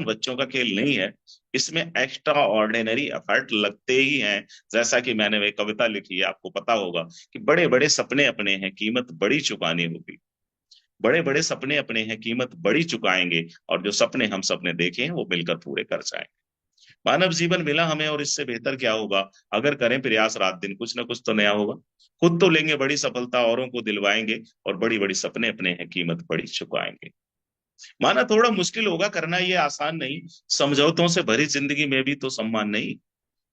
बच्चों का खेल नहीं है। इसमें एक्स्ट्रा ऑर्डिनरी एफर्ट लगते ही हैं। जैसा कि मैंने वे कविता लिखी है, आपको पता होगा कि बड़े बड़े सपने अपने हैं, कीमत बड़ी चुकानी होगी। बड़े बड़े सपने अपने हैं, कीमत बड़ी चुकाएंगे, और जो सपने हम सबने देखे हैं वो मिलकर पूरे कर जाएंगे। मानव जीवन मिला हमें, और इससे बेहतर क्या होगा। अगर करें प्रयास रात दिन, कुछ ना कुछ तो नया होगा। खुद तो लेंगे बड़ी सफलता, औरों को दिलवाएंगे, और बड़ी बड़ी सपने अपने हैं, कीमत बड़ी चुकाएंगे। माना थोड़ा मुश्किल होगा करना, ये आसान नहीं। समझौतों से भरी जिंदगी में भी तो सम्मान नहीं।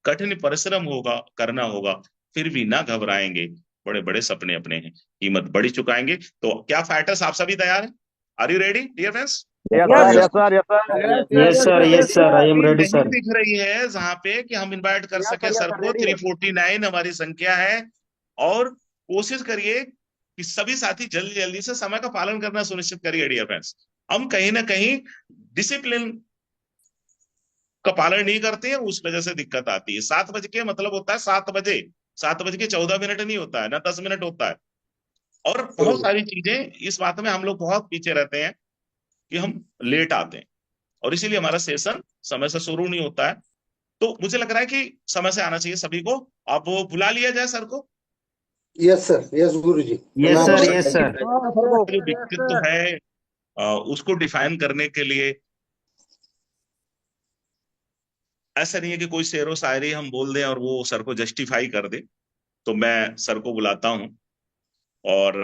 कठिन परिश्रम होगा, करना होगा, फिर भी ना घबराएंगे। बड़े बड़े सपने अपने हैं, कीमत बड़ी चुकाएंगे। तो क्या फाइटर्स, आप सभी तैयार हैं? Are you ready dear friends? Yes yes sir, yes yes sir, yes sir. Yes yes yes yes sir, sir yes sir, I am अभी रेडी नहीं सर। दिख रही है जहां पे कि हम इनवाइट कर यस सके सर, यस सर सर, को। रेडी है। 349 हमारी संख्या है। और कोशिश करिए कि सभी साथी जल्दी जल्दी से समय का पालन करना सुनिश्चित करिए डियर फ्रेंड्स। हम कहीं ना कहीं डिसिप्लिन का पालन नहीं करते हैं, उस वजह से दिक्कत आती है। 7 बजे के मतलब होता है 7 बजे। 7 बज के 14 मिनट नहीं होता है, ना 10 मिनट होता है। और बहुत सारी चीजें, इस बात में हम लोग बहुत पीछे रहते हैं कि हम लेट आते हैं, और इसीलिए हमारा सेशन समय से शुरू नहीं होता है। तो मुझे लग रहा है कि समय से आना चाहिए सभी को। अब वो बुला लिया जाए सर को। यस सर, यस गुरु जी। यस प्रणाम sir, sir, yes thank you. Sir. हाँ सर सर, का जो यस व्यक्तित्व सर। है, उसको डिफाइन करने के लिए ऐसा नहीं है कि कोई शेरो शायरी हम बोल दें और वो सर को जस्टिफाई कर दे। तो मैं सर को बुलाता हूँ, और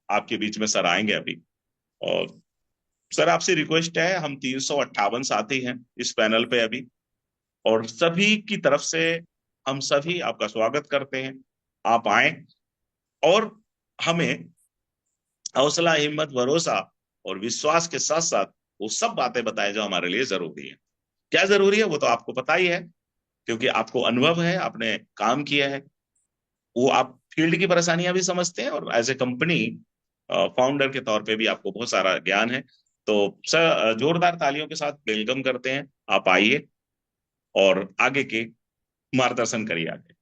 आपके बीच में सर आएंगे अभी। और सर, आपसे रिक्वेस्ट है, हम 358 साथी हैं इस पैनल पे अभी, और सभी की तरफ से हम सभी आपका स्वागत करते हैं। आप आए, और हमें हौसला, हिम्मत, भरोसा और विश्वास के साथ साथ वो सब बातें बताएं जो हमारे लिए जरूरी है। क्या जरूरी है वो तो आपको पता ही है, क्योंकि आपको अनुभव है, आपने काम किया है। वो आप फील्ड की परेशानियां भी समझते हैं, और एज ए कंपनी फाउंडर के तौर पे भी आपको बहुत सारा ज्ञान है। तो सर, जोरदार तालियों के साथ वेलकम करते हैं। आप आइए और आगे के मार्गदर्शन करिए आगे।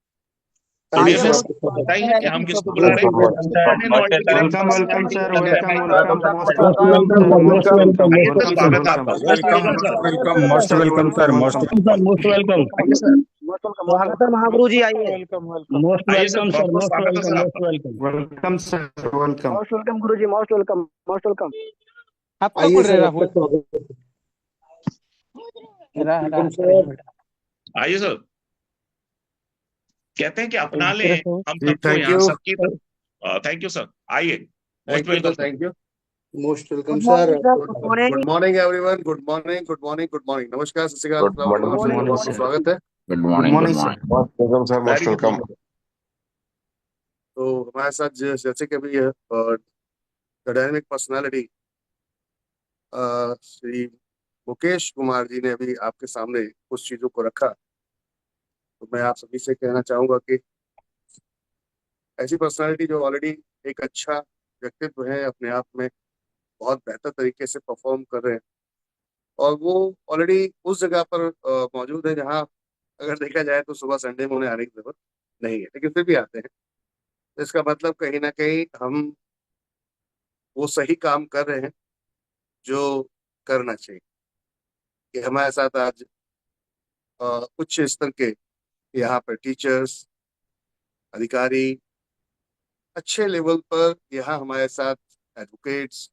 तो आइए डियर आइए सर, फ्रेंड्स, बहुत आपके स्वागत है। बताइए कि हम किसको बुला रहे बिल्कुल हैं। बिल्कुल sir. One and all welcome, directions welcome sir, चल रहे वेलकम, हैं। वेलकम, मोस्ट स्वागत वेलकम है, सर, स्वागत मोस्ट है। वेलकम, आइए सर, मोस्ट स्वागत है वेलकम। आपका। स्वागत वेलकम है, सर। स्वागत है welcome, sir. Most welcome sir, most welcome, most welcome. आइए सर। मोस्ट वेलकम, स्वागत है महागुरु जी, आइए। Welcome welcome. मोस्ट आइए सर, वेलकम बहुत सर, बहुत मोस्ट स्वागत है वेलकम, सर मोस्ट आपका। Welcome. Welcome sir, welcome. Most welcome गुरु जी, मोस्ट वेलकम, मोस्ट वेलकम। आपका आइए कौन रहे सर, आपका राहुल? स्वागत है। रहा रहा वेलकम करेंगे सर। बेटा। आइए सर। कहते हैं कि अपना ले, तरह से हम जी सबको थैंक यहाँ यू। सबकी तरफ। Thank you sir. आइए। Most thank you sir, welcome sir. Thank you. Most welcome good sir. Morning sir, good good morning. Morning everyone, good morning, good morning, good morning. नमस्कार, सत श्री अकाल, गुड अस्सलाम good वालेकुम, morning, सभी morning, का good morning बहुत बहुत sir. Morning. स्वागत है। Good good morning, good morning sir. Morning. Most welcome sir, most very good welcome. Morning. तो हमारे साथ जैसे कि अभी the dynamic personality Shri Mukesh Kumar ji ने अभी आपके सामने कुछ चीजों को रखा। तो मैं आप सभी से कहना चाहूंगा कि ऐसी पर्सनालिटी जो ऑलरेडी एक अच्छा व्यक्तित्व है, अपने आप में बहुत बेहतर तरीके से परफॉर्म कर रहे हैं, और वो ऑलरेडी उस जगह पर मौजूद है जहाँ अगर देखा जाए तो सुबह संडे में उन्हें आने की जरूरत नहीं है, लेकिन फिर भी आते हैं। तो इसका मतलब कहीं ना कहीं हम वो सही काम कर रहे हैं जो करना चाहिए। कि हमारे साथ आज उच्च स्तर के यहाँ पर टीचर्स, अधिकारी, अच्छे लेवल पर यहाँ हमारे साथ एडवोकेट्स,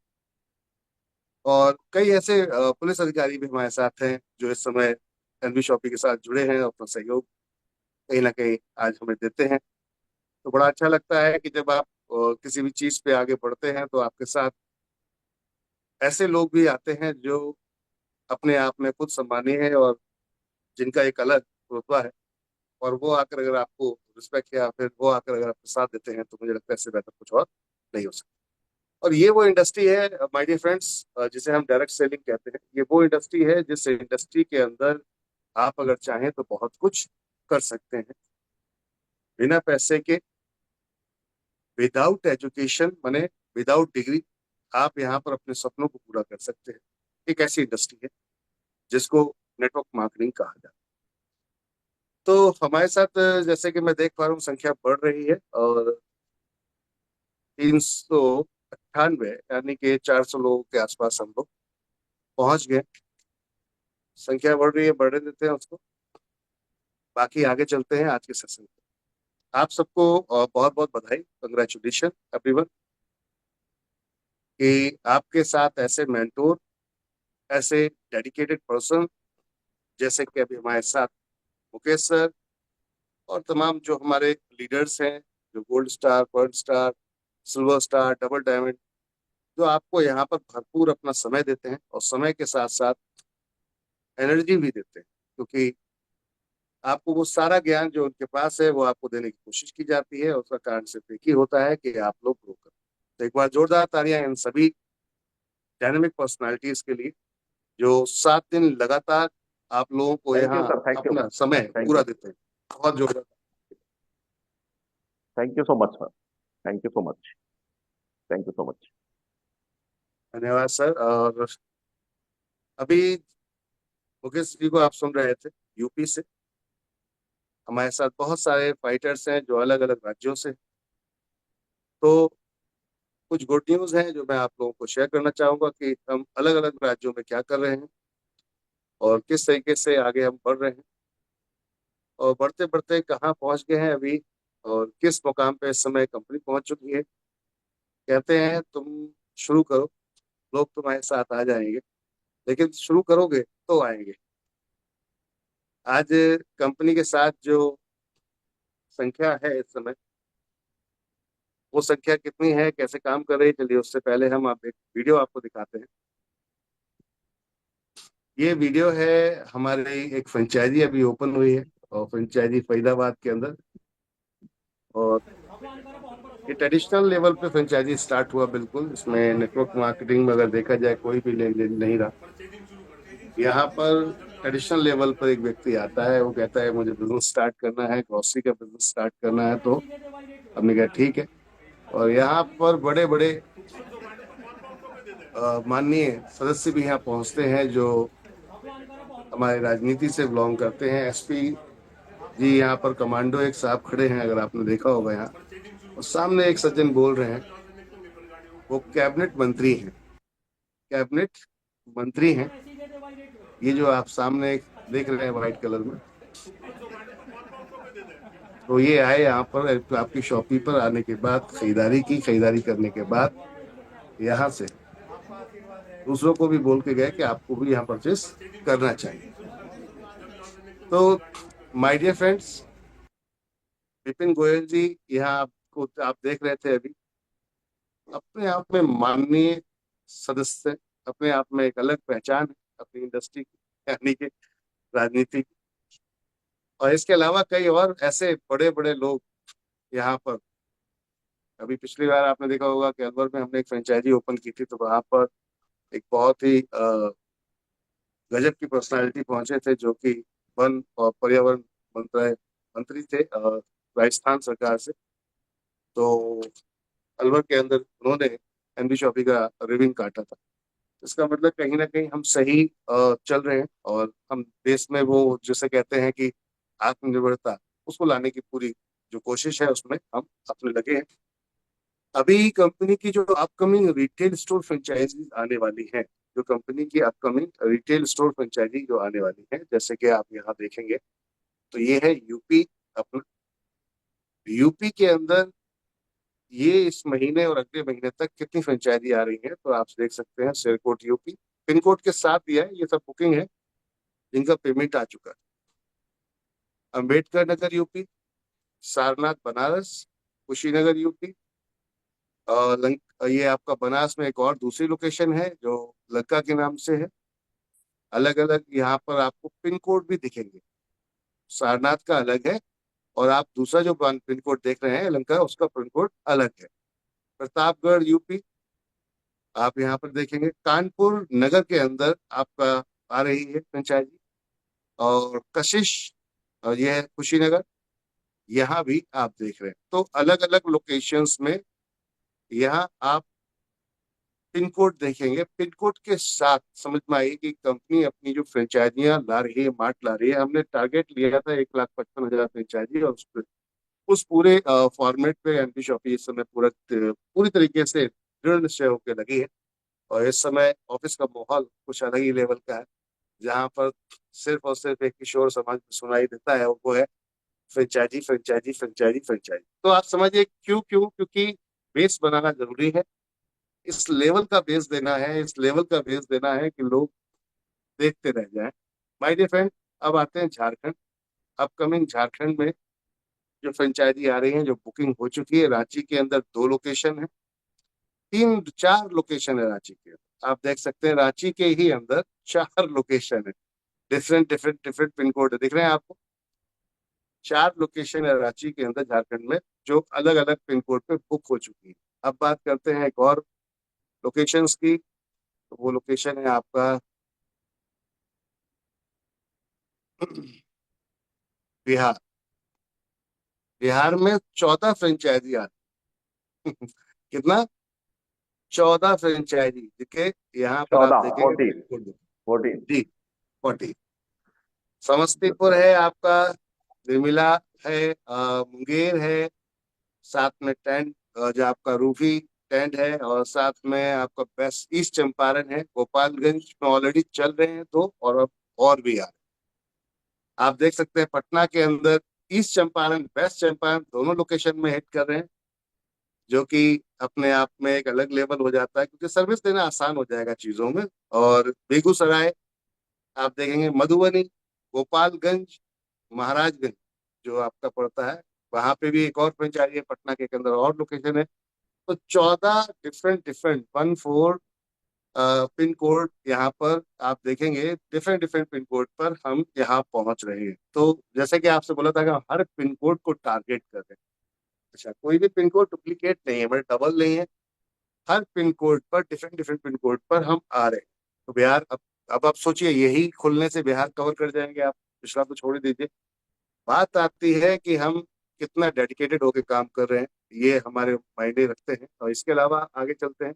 और कई ऐसे पुलिस अधिकारी भी हमारे साथ हैं जो इस समय एनबी शॉपी के साथ जुड़े हैं, अपना सहयोग कहीं ना कहीं आज हमें देते हैं। तो बड़ा अच्छा लगता है कि जब आप किसी भी चीज पे आगे बढ़ते हैं तो आपके साथ ऐसे लोग भी आते हैं जो अपने आप में खुद सम्मानीय है और जिनका एक अलग रुतबा है, और वो आकर अगर आपको रिस्पेक्ट या फिर वो आकर अगर आपको साथ देते हैं तो मुझे लगता है इससे बेहतर कुछ और नहीं हो सकता। और ये वो इंडस्ट्री है माय डियर फ्रेंड्स, जिसे हम डायरेक्ट सेलिंग कहते हैं। ये वो इंडस्ट्री है जिस इंडस्ट्री के अंदर आप अगर चाहें तो बहुत कुछ कर सकते हैं बिना पैसे के, विदाउट एजुकेशन, माने विदाउट डिग्री। आप यहाँ पर अपने सपनों को पूरा कर सकते हैं। एक ऐसी इंडस्ट्री है जिसको नेटवर्क मार्केटिंग कहा जाता है। तो हमारे साथ जैसे कि मैं देख पा रहा हूँ संख्या बढ़ रही है, और 398 यानी कि 400 लोगों के आसपास हम लोग पहुंच गए। संख्या बढ़ रही है, बढ़ने देते हैं उसको, बाकी आगे चलते हैं आज के सेशन में। आप सबको बहुत बहुत बधाई, कंग्रेचुलेशन एवरीवन, कि आपके साथ ऐसे मेंटोर, ऐसे डेडिकेटेड पर्सन जैसे कि अभी हमारे साथ मुकेश सर और तमाम जो हमारे लीडर्स हैं, जो gold star, pearl star, silver star, double diamond, जो आपको यहाँ पर भरपूर अपना समय देते हैं और समय के साथ साथ एनर्जी भी देते हैं, क्योंकि आपको वो सारा ज्ञान जो उनके पास है वो आपको देने की कोशिश की जाती है, और उसका कारण सिर्फ एक ही होता है कि आप लोग ग्रो करें। तो एक बार जोरदार तालियां इन सभी डायनेमिक पर्सनालिटीज के लिए जो 7 दिन लगातार आप लोगों को थैंक यू यहाँ सर, थैंक यू, अपना समय थैंक पूरा यू, देते हैं। बहुत जोरदार, thank you so much sir, thank you so much, thank you so much. धन्यवाद सर। और अभी मुकेश जी को आप सुन रहे थे यूपी से। हमारे साथ बहुत सारे फाइटर्स हैं जो अलग अलग राज्यों से। तो कुछ गुड न्यूज हैं जो मैं आप लोगों को शेयर करना चाहूंगा कि हम अलग अलग राज्यों में क्या कर रहे हैं और किस तरीके से आगे हम बढ़ रहे हैं और बढ़ते बढ़ते कहाँ पहुंच गए हैं अभी, और किस मुकाम पे इस समय कंपनी पहुंच चुकी है। कहते हैं तुम शुरू करो, लोग तुम्हारे साथ आ जाएंगे, लेकिन शुरू करोगे तो आएंगे। आज कंपनी के साथ जो संख्या है इस समय, वो संख्या कितनी है, कैसे काम कर रही है, चलिए उससे पहले हम आप एक वीडियो आपको दिखाते हैं। ये वीडियो है हमारी एक फ्रेंचाइजी अभी ओपन हुई है, और फ्रेंचाइजी फरीदाबाद के अंदर, और ये ट्रेडिशनल लेवल पे फ्रेंचाइजी स्टार्ट हुआ। बिल्कुल इसमें नेटवर्क मार्केटिंग में अगर देखा जाए कोई भी लेन देन नहीं रहा। यहाँ पर ट्रेडिशनल लेवल पर एक व्यक्ति आता है, वो कहता है मुझे बिजनेस स्टार्ट करना है, ग्रोसरी का बिजनेस स्टार्ट करना है। तो हमने कहा ठीक है। और यहाँ पर बड़े बड़े माननीय सदस्य भी यहाँ पहुंचते हैं जो हमारे राजनीति से बिलोंग करते हैं। एसपी जी यहाँ पर कमांडो एक साहब खड़े हैं, अगर आपने देखा होगा यहाँ, और सामने एक सज्जन बोल रहे हैं, वो कैबिनेट मंत्री हैं, कैबिनेट मंत्री हैं। ये जो आप सामने एक देख रहे हैं व्हाइट कलर में, तो ये आए यहाँ पर आपकी शॉपी पर आने के बाद खरीदारी की, खरीदारी करने के बाद यहाँ से दूसरों को भी बोल के गए कि आपको भी यहाँ परचेस करना चाहिए। तो my dear friends, Vipin Goyal ji यहाँ आपको आप देख रहे थे अभी, अपने आप में माननीय सदस्य, अपने आप में एक अलग पहचान है अपनी इंडस्ट्री की, यानी कि राजनीति की। और इसके अलावा कई और ऐसे बड़े बड़े लोग यहाँ पर, अभी पिछली बार आपने देखा होगा कि अलवर में हमने एक फ्रेंचाइजी ओपन की थी, तो वहां पर एक बहुत ही गजब की पर्सनालिटी पहुंचे थे जो कि वन और पर्यावरण मंत्रालय मंत्री थे राजस्थान सरकार से। तो अलवर के अंदर उन्होंने एमडी शॉपी का रिबिन काटा था। इसका मतलब कहीं ना कहीं हम सही चल रहे हैं, और हम देश में वो जिसे कहते हैं कि आत्मनिर्भरता, उसको लाने की पूरी जो कोशिश है उसमें हम अपने लगे हैं। अभी कंपनी की जो अपकमिंग रिटेल स्टोर फ्रेंचाइजी आने वाली है, जो कंपनी की अपकमिंग रिटेल स्टोर फ्रेंचाइजी जो आने वाली है, जैसे कि आप यहाँ देखेंगे, तो ये है यूपी। अपना यूपी के अंदर ये इस महीने और अगले महीने तक कितनी फ्रेंचाइजी आ रही है, तो आप देख सकते हैं। सिरकोट यूपी पिन कोड के साथ दिया है, ये सब बुकिंग है जिनका पेमेंट आ चुका है। अम्बेडकर नगर यूपी, सारनाथ बनारस, कुशीनगर यूपी, ये आपका बनास में एक और दूसरी लोकेशन है जो लंका के नाम से है। अलग अलग यहाँ पर आपको पिन कोड भी दिखेंगे, सारनाथ का अलग है, और आप दूसरा जो पिन कोड देख रहे हैं लंका, उसका पिन कोड अलग है। प्रतापगढ़ यूपी आप यहाँ पर देखेंगे। कानपुर नगर के अंदर आपका आ रही है फ्रेंचाइजी, और कशिश, और यह है कुशीनगर, यहाँ भी आप देख रहे हैं। तो अलग अलग लोकेशंस में यहाँ आप पिन कोड देखेंगे। पिन कोड के साथ समझ में आइए कि कंपनी अपनी जो फ्रेंचाइजियां ला रही है, मार्ट ला रही है। हमने टारगेट लिया था 1,55,000 फ्रेंचाइजी, और उस पूरे फॉर्मेट पे एमपी शॉपी इस समय पूरी तरीके से दृढ़ निश्चय होकर लगी है। और इस समय ऑफिस का माहौल कुछ अलग ही लेवल का है। जहां पर सिर्फ और सिर्फ एक किशोर समाज में सुनाई देता है, वो है फ्रेंचाइजी फ्रेंचाइजी फ्रेंचाइजी फ्रेंचाइजी। तो आप समझिए क्यों क्यों, क्योंकि बेस बनाना जरूरी है, इस लेवल का बेस देना है, इस लेवल का बेस देना है कि लोग देखते रह जाएं। माय डियर फ्रेंड, अब आते हैं झारखंड। अपकमिंग झारखंड में जो फ्रेंचाइजी आ रही है, जो बुकिंग हो चुकी है, रांची के अंदर 2 लोकेशन है, 4 लोकेशन है रांची के अंदर। आप देख सकते हैं रांची के ही अंदर 4 लोकेशन है, different different different pin code है, दिख रहे हैं आपको। 4 लोकेशन है रांची के अंदर झारखंड में, जो अलग अलग पिन कोड पे बुक हो चुकी है। अब बात करते हैं एक और लोकेशंस की, तो वो लोकेशन है आपका बिहार। बिहार में 14 फ्रेंचाइजी आ रही। कितना? 14 फ्रेंचाइजी। देखिए यहाँ पर आप 14 देखेंगे 14 पिन कोड। 14। जी, 40। समस्तीपुर है आपका, निर्मला है, मुंगेर है, साथ में टेंट, जो आपका रूफी टेंट है, और साथ में आपका बेस्ट ईस्ट चंपारण है। गोपालगंज में ऑलरेडी चल रहे हैं तो, और अब और भी आ रहे हैं। आप देख सकते हैं पटना के अंदर ईस्ट चंपारण वेस्ट चंपारण दोनों लोकेशन में हिट कर रहे हैं, जो कि अपने आप में एक अलग लेवल हो जाता है, क्योंकि सर्विस देना आसान हो जाएगा चीजों में। और बेगूसराय आप देखेंगे, मधुबनी, गोपालगंज, महाराजगंज जो आपका पड़ता है, वहां पे भी एक और फ्रेंचाइजी है, पटना के अंदर और लोकेशन है। तो 14 डिफरेंट डिफरेंट 14 पिन कोड यहाँ पर आप देखेंगे, डिफरेंट डिफरेंट पिन कोड पर हम यहाँ पहुंच रहे हैं। तो जैसे कि आपसे बोला था कि हम हर पिन कोड को टारगेट कर रहे हैं। अच्छा, कोई भी पिन कोड डुप्लीकेट नहीं है, मतलब डबल नहीं है, हर पिन कोड पर, डिफरेंट डिफरेंट पिन कोड पर हम आ रहे हैं। तो बिहार, अब आप सोचिए, यही खुलने से बिहार कवर कर जाएंगे आप, पिछला तो छोड़ ही दीजिए। बात आती है कि हम कितना डेडिकेटेड होके काम कर रहे हैं, ये हमारे मायने रखते हैं। और इसके अलावा आगे चलते हैं,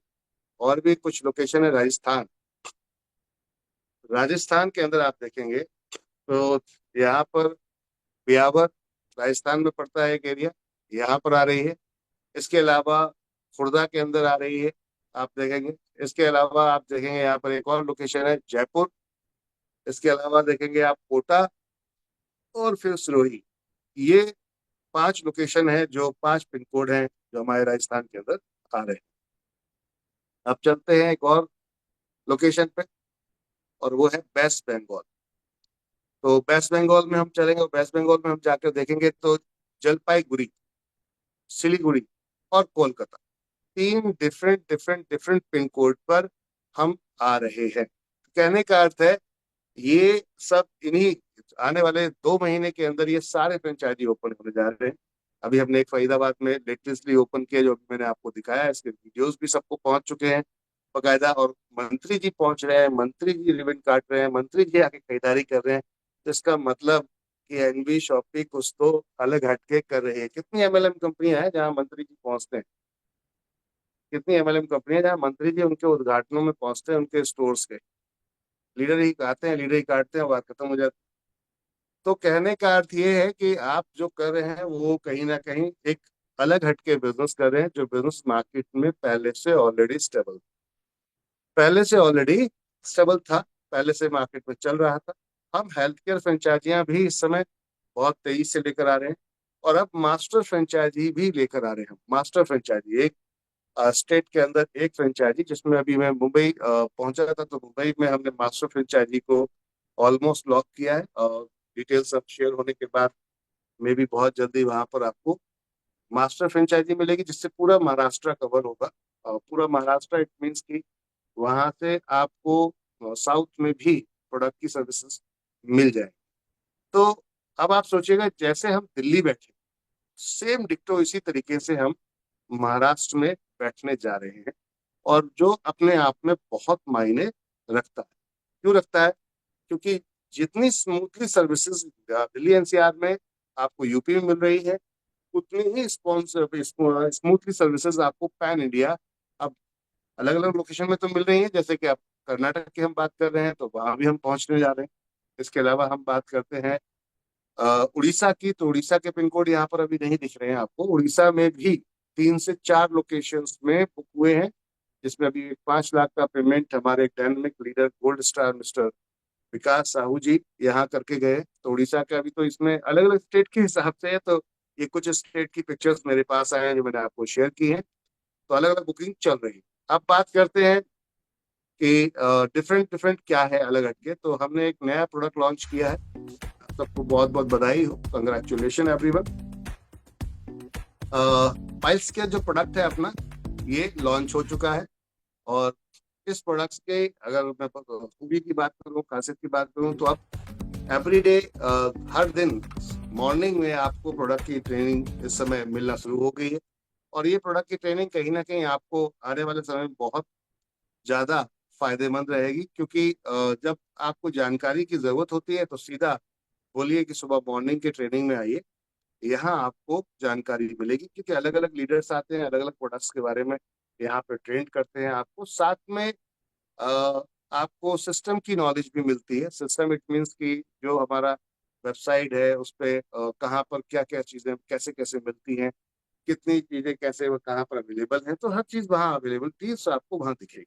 और भी कुछ लोकेशन है। राजस्थान, राजस्थान के अंदर आप देखेंगे तो यहाँ पर ब्यावर राजस्थान में पड़ता है एक एरिया, यहाँ पर आ रही है। इसके अलावा खुर्दा के अंदर आ रही है, आप देखेंगे। इसके अलावा आप देखेंगे यहाँ पर एक और लोकेशन है जयपुर। इसके अलावा देखेंगे आप कोटा, और फिर सिरोही। ये 5 लोकेशन है, जो 5 पिन कोड हैं, जो हमारे राजस्थान के अंदर आ रहे हैं। अब चलते हैं एक और लोकेशन पे, और वो है वेस्ट बंगाल। तो वेस्ट बंगाल में हम चलेंगे, और वेस्ट बंगाल में हम जाकर देखेंगे तो जलपाईगुड़ी, सिलीगुड़ी और Kolkata, 3 different different different pin code पर हम आ रहे हैं। कहने का अर्थ है, ये सब इन्हीं आने वाले 2 महीने के अंदर ये सारे फ्रेंचाइजी ओपन होने जा रहे हैं। अभी हमने एक फरीदाबाद में लेटेस्टली ओपन किया, जो अभी मैंने आपको दिखाया है, इसके वीडियोस भी सबको पहुंच चुके हैं बकायदा। और मंत्री जी पहुंच रहे हैं, मंत्री जी रिबन काट रहे हैं, मंत्री जी आके खरीदारी कर रहे हैं। तो इसका मतलब कि एनवी शॉपी कुछ तो अलग हटके कर रही है। कितनी एमएलएम कंपनियां हैं जहां मंत्री जी पहुंचते हैं, कितनी एमएलएम कंपनियां जहां मंत्री जी उनके उद्घाटनों में पहुंचते हैं, उनके स्टोर्स के। लीडर ही आते हैं, लीडर ही काटते हैं, बात खत्म हो जाती है। तो कहने का अर्थ ये है कि आप जो कर रहे हैं वो कहीं ना कहीं एक अलग हटके बिजनेस कर रहे हैं, जो बिजनेस मार्केट में पहले से ऑलरेडी स्टेबल था, पहले से मार्केट में चल रहा था। हम हेल्थ केयर फ्रेंचाइजियां भी इस समय बहुत तेजी से लेकर आ रहे हैं, और अब मास्टर फ्रेंचाइजी भी लेकर आ रहे हैं। मास्टर फ्रेंचाइजी एक स्टेट के अंदर एक फ्रेंचाइजी, जिसमें अभी मैं मुंबई पहुंचा था, तो मुंबई में हमने मास्टर फ्रेंचाइजी को ऑलमोस्ट लॉक किया है। और डिटेल्स अब शेयर होने के बाद में भी बहुत जल्दी वहां पर आपको मास्टर फ्रेंचाइजी मिलेगी, जिससे पूरा महाराष्ट्र कवर होगा। और पूरा महाराष्ट्र, इट मीन्स कि वहां से आपको साउथ में भी प्रोडक्ट की सर्विसेज मिल जाएगी। तो अब आप सोचिएगा, जैसे हम दिल्ली बैठे, सेम डिक्टो इसी तरीके से हम महाराष्ट्र में बैठने जा रहे हैं, और जो अपने आप में बहुत मायने रखता है। क्यों रखता है? क्योंकि जितनी स्मूथली सर्विसेज दिल्ली एनसीआर में आपको यूपी में मिल रही है, उतनी ही स्मूथली सर्विसेज आपको पैन इंडिया अब अलग अलग लोकेशन में तो मिल रही है। जैसे कि आप कर्नाटक की हम बात कर रहे हैं, तो वहां भी हम पहुंचने जा रहे हैं। इसके अलावा हम बात करते हैं उड़ीसा की, तो उड़ीसा के पिन कोड यहाँ पर अभी नहीं दिख रहे हैं आपको। उड़ीसा में भी 3 से 4 लोकेशंस में बुक हुए हैं, जिसमें अभी 5 लाख का पेमेंट हमारे dynamic leader gold star mister Vikas Sahu ji यहाँ करके गए। तो उड़ीसा का भी तो इसमें अलग अलग स्टेट के हिसाब से है, तो ये कुछ स्टेट की पिक्चर्स मेरे पास आए हैं जो मैंने आपको शेयर की है। तो अलग अलग बुकिंग चल रही है। अब बात करते हैं कि डिफरेंट डिफरेंट क्या है अलग हटके। तो हमने एक नया प्रोडक्ट लॉन्च किया है। सबको बहुत बहुत बधाई हो, कंग्रेचुलेशन एवरीवन। पाइल्स का जो प्रोडक्ट है अपना, ये लॉन्च हो चुका है। और इस प्रोडक्ट्स के अगर मैं खूबी की बात करूं, खासियत की बात करूं, तो अब एवरीडे हर दिन मॉर्निंग में आपको प्रोडक्ट की ट्रेनिंग इस समय मिलना शुरू हो गई है। और ये प्रोडक्ट की ट्रेनिंग कहीं ना कहीं आपको आने वाले समय में बहुत ज्यादा फायदेमंद रहेगी, क्योंकि जब आपको जानकारी की जरूरत होती है तो सीधा बोलिए कि सुबह मॉर्निंग की ट्रेनिंग में आइए, यहाँ आपको जानकारी मिलेगी। क्योंकि अलग अलग लीडर्स आते हैं, अलग अलग प्रोडक्ट्स के बारे में यहाँ पे ट्रेन करते हैं आपको। साथ में आपको सिस्टम की नॉलेज भी मिलती है। सिस्टम इट मीन्स कि जो हमारा वेबसाइट है उस पे कहाँ पर क्या क्या चीजें कैसे कैसे मिलती हैं, कितनी चीजें कैसे वो कहाँ पर अवेलेबल हैं, तो हर चीज वहाँ अवेलेबिलिटी आपको वहाँ दिखेगी।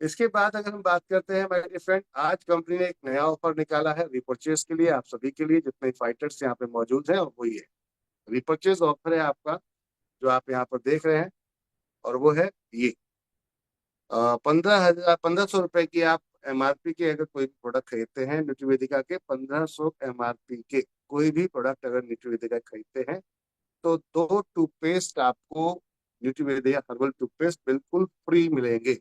इसके बाद अगर हम बात करते हैं माय डियर फ्रेंड, आज कंपनी ने एक नया ऑफर निकाला है रिपर्चेज के लिए, आप सभी के लिए जितने फाइटर्स यहाँ पे मौजूद हैं। और वो ये रिपर्चेज ऑफर है आपका, जो आप यहाँ पर देख रहे हैं। और वो है ये 1500 रुपए की आप एमआरपी के अगर कोई प्रोडक्ट खरीदते हैं न्यूट्रीवेदिका के, 1500 एमआरपी के कोई भी प्रोडक्ट अगर न्यूट्रीवेदिका खरीदते हैं, तो 2 टूथपेस्ट आपको न्यूट्रीवेदिका हर्बल टूथपेस्ट बिल्कुल फ्री मिलेंगे।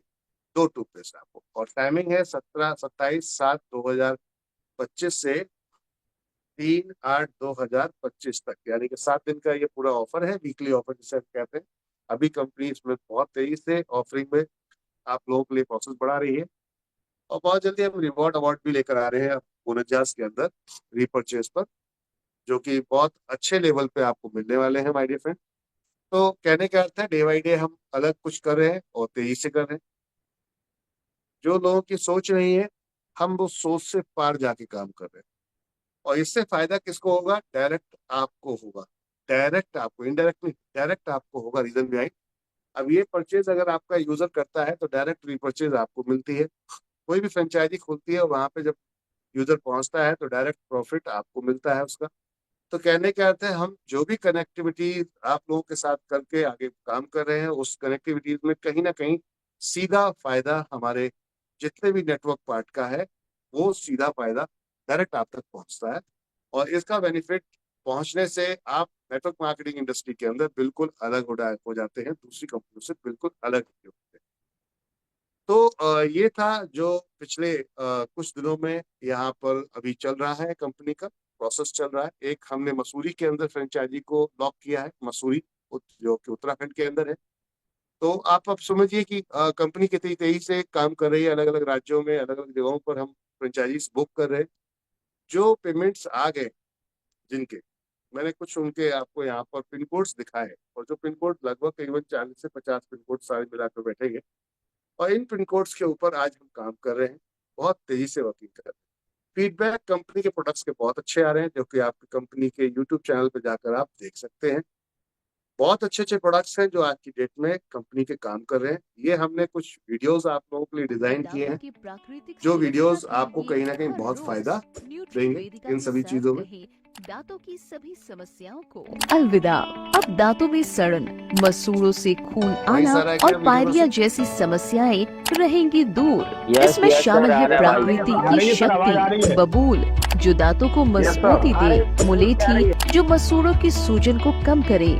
2 टूथपेस्ट आपको। और टाइमिंग है 27 से 3/8/2025 तक, यानी कि 7 दिन का ये पूरा ऑफर है, वीकली ऑफर जिसे हम कहते हैं। अभी कंपनी इसमें बहुत तेजी से ऑफरिंग में आप लोगों के लिए प्रोसेस बढ़ा रही है। और बहुत जल्दी हम रिवॉर्ड अवार्ड भी लेकर आ रहे हैं 49 के अंदर रिपर्चेज पर, जो कि बहुत अच्छे लेवल पे आपको मिलने वाले हैं माय डियर फ्रेंड। तो कहने का अर्थ है डे बाई डे हम अलग कुछ कर रहे हैं और तेजी से कर रहे हैं। जो लोगों की सोच नहीं है, हम वो सोच से पार जाके काम कर रहे हैं। और इससे फायदा किसको होगा? डायरेक्ट आपको होगा। डायरेक्ट आपको, इनडायरेक्ट नहीं, डायरेक्ट आपको होगा। रीजन बिहाइंड, अब ये परचेज अगर आपका यूजर करता है तो डायरेक्ट रीपरचेज आपको मिलती है। कोई भी फ्रेंचाइजी खुलती है, वहां पे जब यूजर पहुंचता है तो डायरेक्ट प्रॉफिट आपको मिलता है उसका। तो कहने का अर्थ है हम जो भी कनेक्टिविटी आप लोगों के साथ करके आगे काम कर रहे हैं, उस कनेक्टिविटीज में कहीं ना कहीं सीधा फायदा हमारे जितने भी नेटवर्क पार्ट का है, वो सीधा फायदा डायरेक्ट आप तक पहुंचता है। और इसका बेनिफिट पहुंचने से आप नेटवर्क मार्केटिंग इंडस्ट्री के अंदर बिल्कुल अलग हो जाते हैं, दूसरी कंपनियों से बिल्कुल अलग होते हैं। तो ये था जो पिछले कुछ दिनों में यहाँ पर अभी चल रहा है, कंपनी का प्रोसेस चल रहा है। एक हमने मसूरी के अंदर फ्रेंचाइजी को लॉक किया है, मसूरी जो कि उत्तराखंड के अंदर है। तो आप अब समझिए कि कंपनी कितनी तेजी से काम कर रही है। अलग अलग राज्यों में, अलग अलग जगहों पर हम फ्रेंचाइजीज बुक कर रहे हैं। जो पेमेंट्स आ गए जिनके, मैंने कुछ उनके आपको यहाँ पर पिन कोड्स दिखाए, और जो पिन कोड लगभग करीबन 40 से 50 पिन कोड सारे मिलाकर बैठेंगे। और इन पिन कोड्स के ऊपर आज हम काम कर रहे हैं, बहुत तेजी से वर्किंग कर रहे हैं। फीडबैक कंपनी के प्रोडक्ट्स के बहुत अच्छे आ रहे हैं, जो कि आपकी कंपनी के यूट्यूब चैनल पर जाकर आप देख सकते हैं। बहुत अच्छे अच्छे प्रोडक्ट्स हैं जो आज की डेट में कंपनी के काम कर रहे हैं। ये हमने कुछ वीडियोस आप लोगों के लिए डिजाइन किए हैं, जो वीडियोस आपको कहीं ना कहीं बहुत फायदा देंगे इन सभी चीजों में। दांतों की सभी समस्याओं को अलविदा। अब दांतों में सड़न, मसूड़ों से खून आना सारा है और क्या पायरिया वीडियो जैसी समस्याएं रहेंगी दूर। Yes, इसमें yes, शामिल sir, आ है रहा है भाई। प्रकृति आ रही की है सर, आवाज आ रही शक्ति है। बबूल, जो दांतों को मजबूती आ रही दे, मुलेठी जो मसूड़ों की सूजन को कम करे,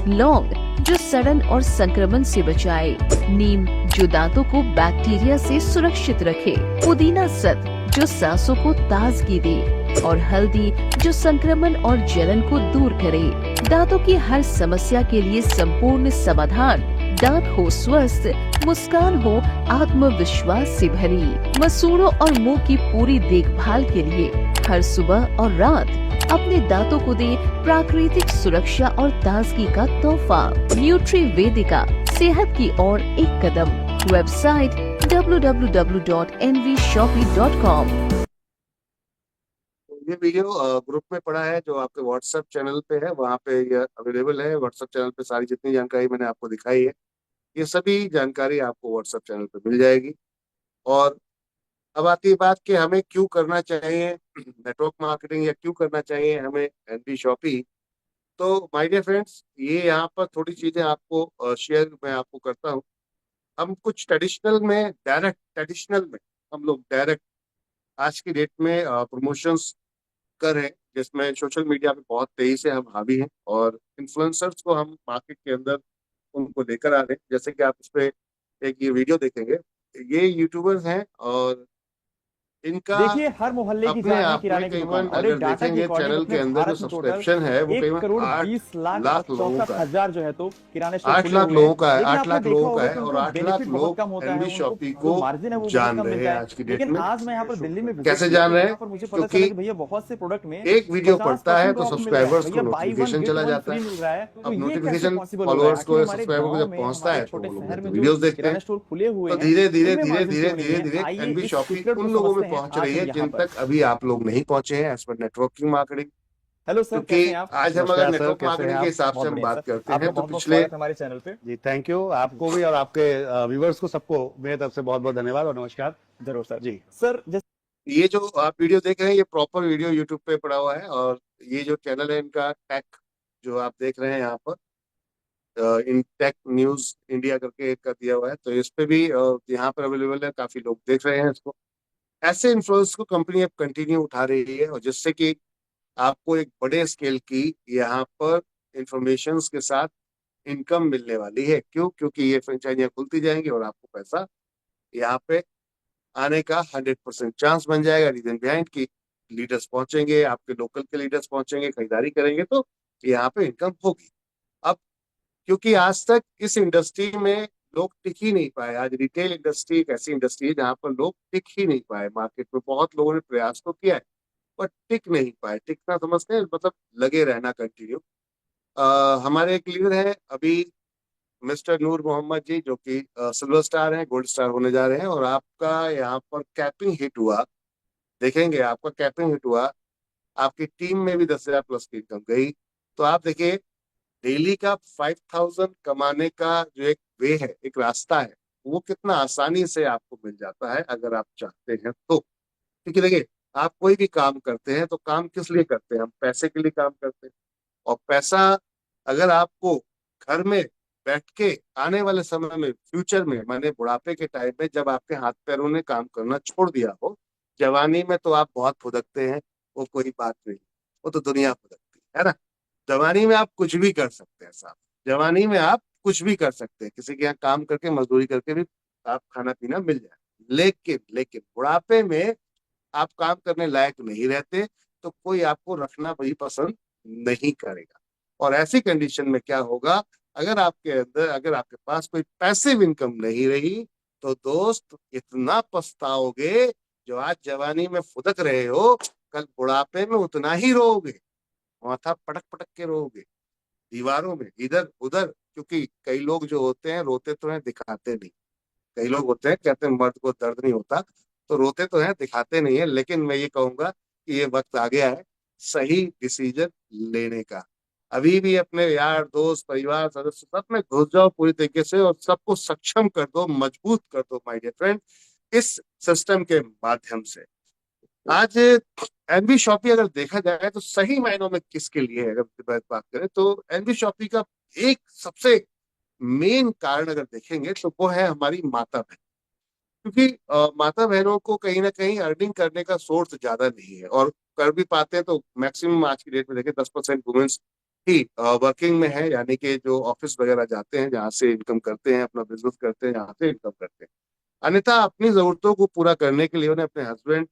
लौंग जो सड़न और संक्रमण से बचाए, नीम जो दांतों को बैक्टीरिया से सुरक्षित रखे, पुदीना सत जो सांसों को ताजगी दे, और हल्दी जो संक्रमण और जलन को दूर करे। दांतों की हर समस्या के लिए संपूर्ण समाधान। दांत हो स्वस्थ, मुस्कान हो आत्मविश्वास से भरी। मसूड़ों और मुंह की पूरी देखभाल के लिए हर सुबह और रात अपने दांतों को दे प्राकृतिक सुरक्षा और ताजगी का तोहफा। न्यूट्रीवेदिका, सेहत की ओर एक कदम। Website www.nvshopee.com। ये वीडियो ग्रुप में पड़ा है जो आपके व्हाट्सएप चैनल पे है, वहाँ पे ये अवेलेबल है। व्हाट्सएप चैनल पे सारी जितनी जानकारी मैंने आपको दिखाई है, ये सभी जानकारी आपको व्हाट्सएप चैनल पे मिल जाएगी। और अब आती है बात कि हमें क्यों करना चाहिए नेटवर्क मार्केटिंग या क्यों करना चाहिए हमें एनबी शॉपी। तो माय डियर फ्रेंड्स, ये यहाँ पर थोड़ी चीजें आपको शेयर मैं आपको करता हूँ। हम कुछ ट्रेडिशनल में हम लोग डायरेक्ट आज की डेट में प्रमोशंस कर रहे हैं, जिसमें सोशल मीडिया पे बहुत तेजी से हम हावी हैं और इन्फ्लुएंसर्स को हम मार्केट के अंदर उनको लेकर आ रहे हैं। जैसे कि आप इस पे एक ये वीडियो देखेंगे, ये यूट्यूबर्स हैं और इनका देखिए हर मोहल्ले की अपने जान है आप में किराने की दुकान करीबन और अगर एक डाटा के देखेंगे अकॉर्डिंग चैनल अपने के अंदर जो भारत में टोटल सब्सक्रिप्शन है वो 1 करीबन करोड़ 8 20 लाख लाख लोगों का है। 64,000 जो है तो किराने स्टोर 8 खुले लाख हुए लोगों हैं। का है, लेकिन 8 आपने लाख देखा लोगों का होगा है कि और उनको 8 लाख बेनिफिट बहुत लोग कम होता है, एनबी उनको शॉपी जो को मार्जिन है वो बहुत जान कम रहे मिलता हैं है। आज की डेट लेकिन में। आज मैं यहाँ पर दिल्ली में विजिट कैसे किया जान तो रहे हैं? यहाँ पर मुझे पता चला क्योंकि कि भैया बहुत से प्रोडक्ट में एक वीडियो पड़ता है 50% तो ऑफ मिल रहा है, सब्सक्राइबर्स को भैया बाई वन नोटिफिकेशन गेट चला वन जाता फ्री है। मिल रहा है। तो अब ये कैसे नोटिफिकेशन पॉसिबल हो रहा है? फॉलोअर्स आखिर को, हमारे सब्सक्राइबर को गाँव जब में, पहुंचता हमारे है तो छोटे वो लोग शहर में जो वीडियोस देखते हैं। किराना स्टोर खुले हुए तो हैं धीरे धीरे उनमें धीरे मार्जिन धीरे क्यों नहीं धीरे है? धीरे आइए एनबी इस शॉपी सीक्रेट को उन लोगों में समझते हैं पहुंच आज रही हम है यहाँ जिन पर। तक अभी आप लोग नहीं पहुंचे हैं as per networking marketing. Hello sir, क्योंकि कैसे हैं आप? आज हम अगर नमस्कार सर, नेटवर्क कैसे हैं मार्केटिंग के आप? हिसाब से बहुत हम बढ़िया बात सर, करते आपका हैं तो बहुत बहुत पिछले स्वागत है हमारे चैनल पे। जी थैंक यू आपको भी और आपके व्यूवर्स को सबको मेरी तरफ से बहुत बहुत धन्यवाद और नमस्कार। जरूर सर। जी सर जैसे ये जो आप वीडियो देख रहे हैं ये प्रॉपर वीडियो यूट्यूब पे पड़ा हुआ है और ये जो चैनल है इनका टेक जो आप देख रहे हैं यहाँ पर इन टेक न्यूज इंडिया करके एक का दिया हुआ है, तो इस पे भी यहाँ पर अवेलेबल है, काफी लोग देख रहे हैं इसको। ऐसे इन्फ्लुएंस को कंपनी अब कंटिन्यू उठा रही है और जिससे कि आपको एक बड़े स्केल की यहाँ पर इंफॉर्मेशन के साथ इनकम मिलने वाली है। क्यों? क्योंकि ये फ्रेंचाइजियां खुलती जाएंगी और आपको पैसा यहाँ पे आने का 100% चांस बन जाएगा। रीजन बिहाइंड की लीडर्स पहुंचेंगे, आपके लोकल के लीडर्स पहुंचेंगे, खरीदारी करेंगे तो यहाँ पे इनकम होगी। अब क्योंकि आज तक इस इंडस्ट्री में लोग टिक ही नहीं पाए। आज रिटेल इंडस्ट्री एक ऐसी इंडस्ट्री है जहां पर लोग टिक ही नहीं पाए। मार्केट में बहुत लोगों ने प्रयास तो किया है पर टिक नहीं पाए। टिकना समझते हैं मतलब लगे रहना कंटिन्यू। हमारे एक लीडर है अभी मिस्टर नूर मोहम्मद जी, जो कि सिल्वर स्टार हैं, गोल्ड स्टार होने जा रहे हैं और आपका यहाँ पर कैपिंग हिट हुआ, देखेंगे आपका कैपिंग हिट हुआ, आपकी टीम में भी 10,000 प्लस की इनकम गई। तो आप देखिए डेली का 5,000 कमाने का जो एक वे है, एक रास्ता है, वो कितना आसानी से आपको मिल जाता है अगर आप चाहते हैं तो। क्योंकि देखिए आप कोई भी काम करते हैं तो काम किस लिए करते हैं? हम पैसे के लिए काम करते हैं। और पैसा अगर आपको घर में बैठ के आने वाले समय में फ्यूचर में माने बुढ़ापे के टाइम में जब आपके हाथ पैरों ने काम करना छोड़ दिया हो, जवानी में तो आप बहुत फुदकते हैं, वो कोई बात नहीं, वो तो दुनिया फुदकती है ना। जवानी में आप कुछ भी कर सकते हैं साहब, जवानी में आप कुछ भी कर सकते हैं, किसी के यहाँ काम करके मजदूरी करके भी आप खाना पीना मिल जाए। लेकिन लेकिन बुढ़ापे में आप काम करने लायक नहीं रहते तो कोई आपको रखना भी पसंद नहीं करेगा। और ऐसी कंडीशन में क्या होगा, अगर आपके अंदर अगर आपके पास कोई पैसिव इनकम नहीं रही तो दोस्त इतना पछताओगे। जो आज जवानी में फुदक रहे हो कल बुढ़ापे में उतना ही रोओगे, माथा पटक पटक के रोओगे दीवारों में इधर उधर। क्योंकि कई लोग जो होते हैं रोते तो हैं दिखाते नहीं। कई लोग होते हैं कहते हैं मर्द को दर्द नहीं होता, तो रोते तो हैं दिखाते नहीं है। लेकिन मैं ये कहूंगा कि ये वक्त आ गया है सही डिसीजन लेने का। अभी भी अपने यार दोस्त परिवार सदस्य सब में घुस जाओ पूरी तरीके से और सबको सक्षम कर दो, मजबूत कर दो माय डियर फ्रेंड इस सिस्टम के माध्यम से। आज एनबी शॉपी अगर देखा जाए तो सही मायनों में किसके लिए है, अगर बात करें तो एनबी शॉपी का एक सबसे मेन कारण अगर देखेंगे तो वो है हमारी माता बहन। क्योंकि माता बहनों को कहीं ना कहीं अर्निंग करने का सोर्स ज्यादा नहीं है और कर भी पाते हैं तो मैक्सिमम आज की डेट में देखें 10% वुमेन्स ही वर्किंग में है, यानी कि जो ऑफिस वगैरह जाते हैं जहाँ से इनकम करते हैं, अपना बिजनेस करते हैं, जहाँ से इनकम करते हैं। अन्यथा अपनी जरूरतों को पूरा करने के लिए उन्हें अपने हस्बैंड,